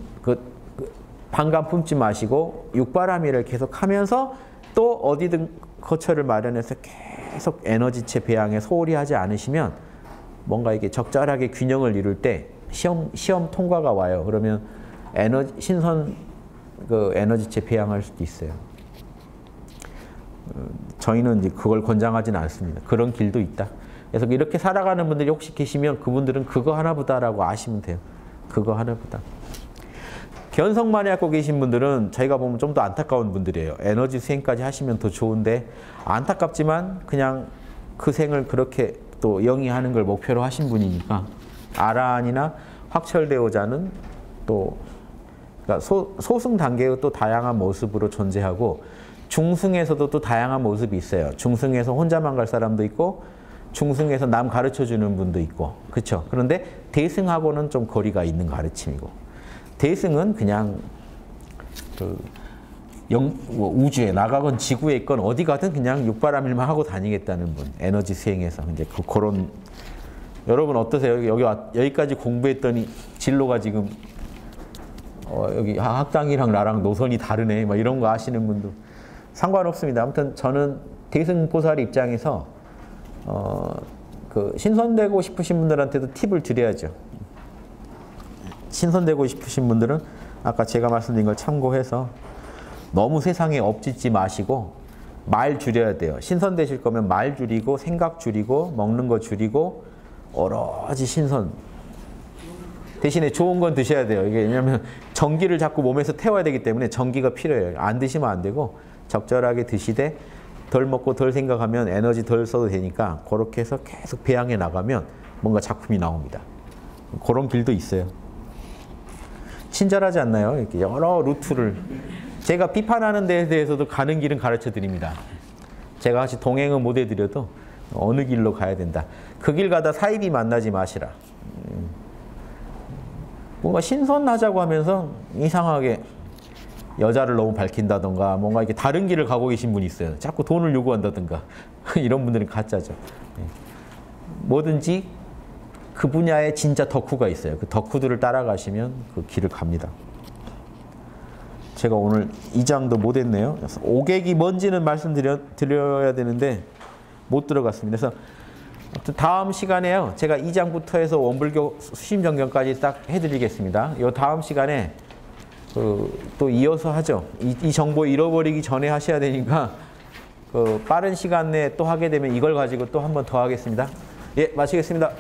반감 품지 마시고 육바라밀을 계속 하면서 또 어디든 거처를 마련해서 계속 에너지체 배양에 소홀히 하지 않으시면 뭔가 이게 적절하게 균형을 이룰 때 시험 통과가 와요. 그러면 신선 그 에너지체 배양할 수도 있어요. 저희는 이제 그걸 권장하지는 않습니다. 그런 길도 있다. 그래서 이렇게 살아가는 분들이 혹시 계시면 그분들은 그거 하나보다라고 아시면 돼요. 그거 하나보다. 견성만에 갖고 계신 분들은 저희가 보면 좀 더 안타까운 분들이에요. 에너지 수행까지 하시면 더 좋은데 안타깝지만 그냥 그 생을 그렇게 또 영위하는 걸 목표로 하신 분이니까 아라한이나 확철대오자는 또 그러니까 소승 단계의 또 다양한 모습으로 존재하고 중승에서도 또 다양한 모습이 있어요. 중승에서 혼자만 갈 사람도 있고 중승에서 남 가르쳐주는 분도 있고 그렇죠. 그런데 대승하고는 좀 거리가 있는 가르침이고 대승은 그냥 우주에 나가건 지구에 있건 어디 가든 그냥 육바라밀만 하고 다니겠다는 분. 에너지 수행해서 이제 그런 여러분 어떠세요? 여기까지 공부했더니 진로가 지금 여기 학당이랑 나랑 노선이 다르네. 막 이런 거 아시는 분도 상관없습니다. 아무튼 저는 대승보살 입장에서 그 신선되고 싶으신 분들한테도 팁을 드려야죠. 신선되고 싶으신 분들은 아까 제가 말씀드린 걸 참고해서 너무 세상에 엎짓지 마시고 말 줄여야 돼요. 신선 되실 거면 말 줄이고 생각 줄이고 먹는 거 줄이고 오로지 신선. 대신에 좋은 건 드셔야 돼요. 이게 왜냐하면 전기를 자꾸 몸에서 태워야 되기 때문에 전기가 필요해요. 안 드시면 안 되고 적절하게 드시되 덜 먹고 덜 생각하면 에너지 덜 써도 되니까 그렇게 해서 계속 배양해 나가면 뭔가 작품이 나옵니다. 그런 길도 있어요. 친절하지 않나요? 이렇게 여러 루트를. 제가 비판하는 데에 대해서도 가는 길은 가르쳐 드립니다. 제가 같이 동행은 못 해드려도 어느 길로 가야 된다. 그 길 가다 사이비 만나지 마시라. 뭔가 신선하자고 하면서 이상하게 여자를 너무 밝힌다던가 뭔가 이렇게 다른 길을 가고 계신 분이 있어요. 자꾸 돈을 요구한다던가 이런 분들은 가짜죠. 뭐든지 그 분야에 진짜 덕후가 있어요. 그 덕후들을 따라가시면 그 길을 갑니다. 제가 오늘 2장도 못 했네요. 오객이 뭔지는 말씀드려야 되는데 못 들어갔습니다. 그래서 다음 시간에요. 제가 2장부터 해서 원불교 수심정견까지 딱 해드리겠습니다. 이 다음 시간에 또 이어서 하죠. 이 정보 잃어버리기 전에 하셔야 되니까 빠른 시간 내에 또 하게 되면 이걸 가지고 또 한 번 더 하겠습니다. 예, 마치겠습니다.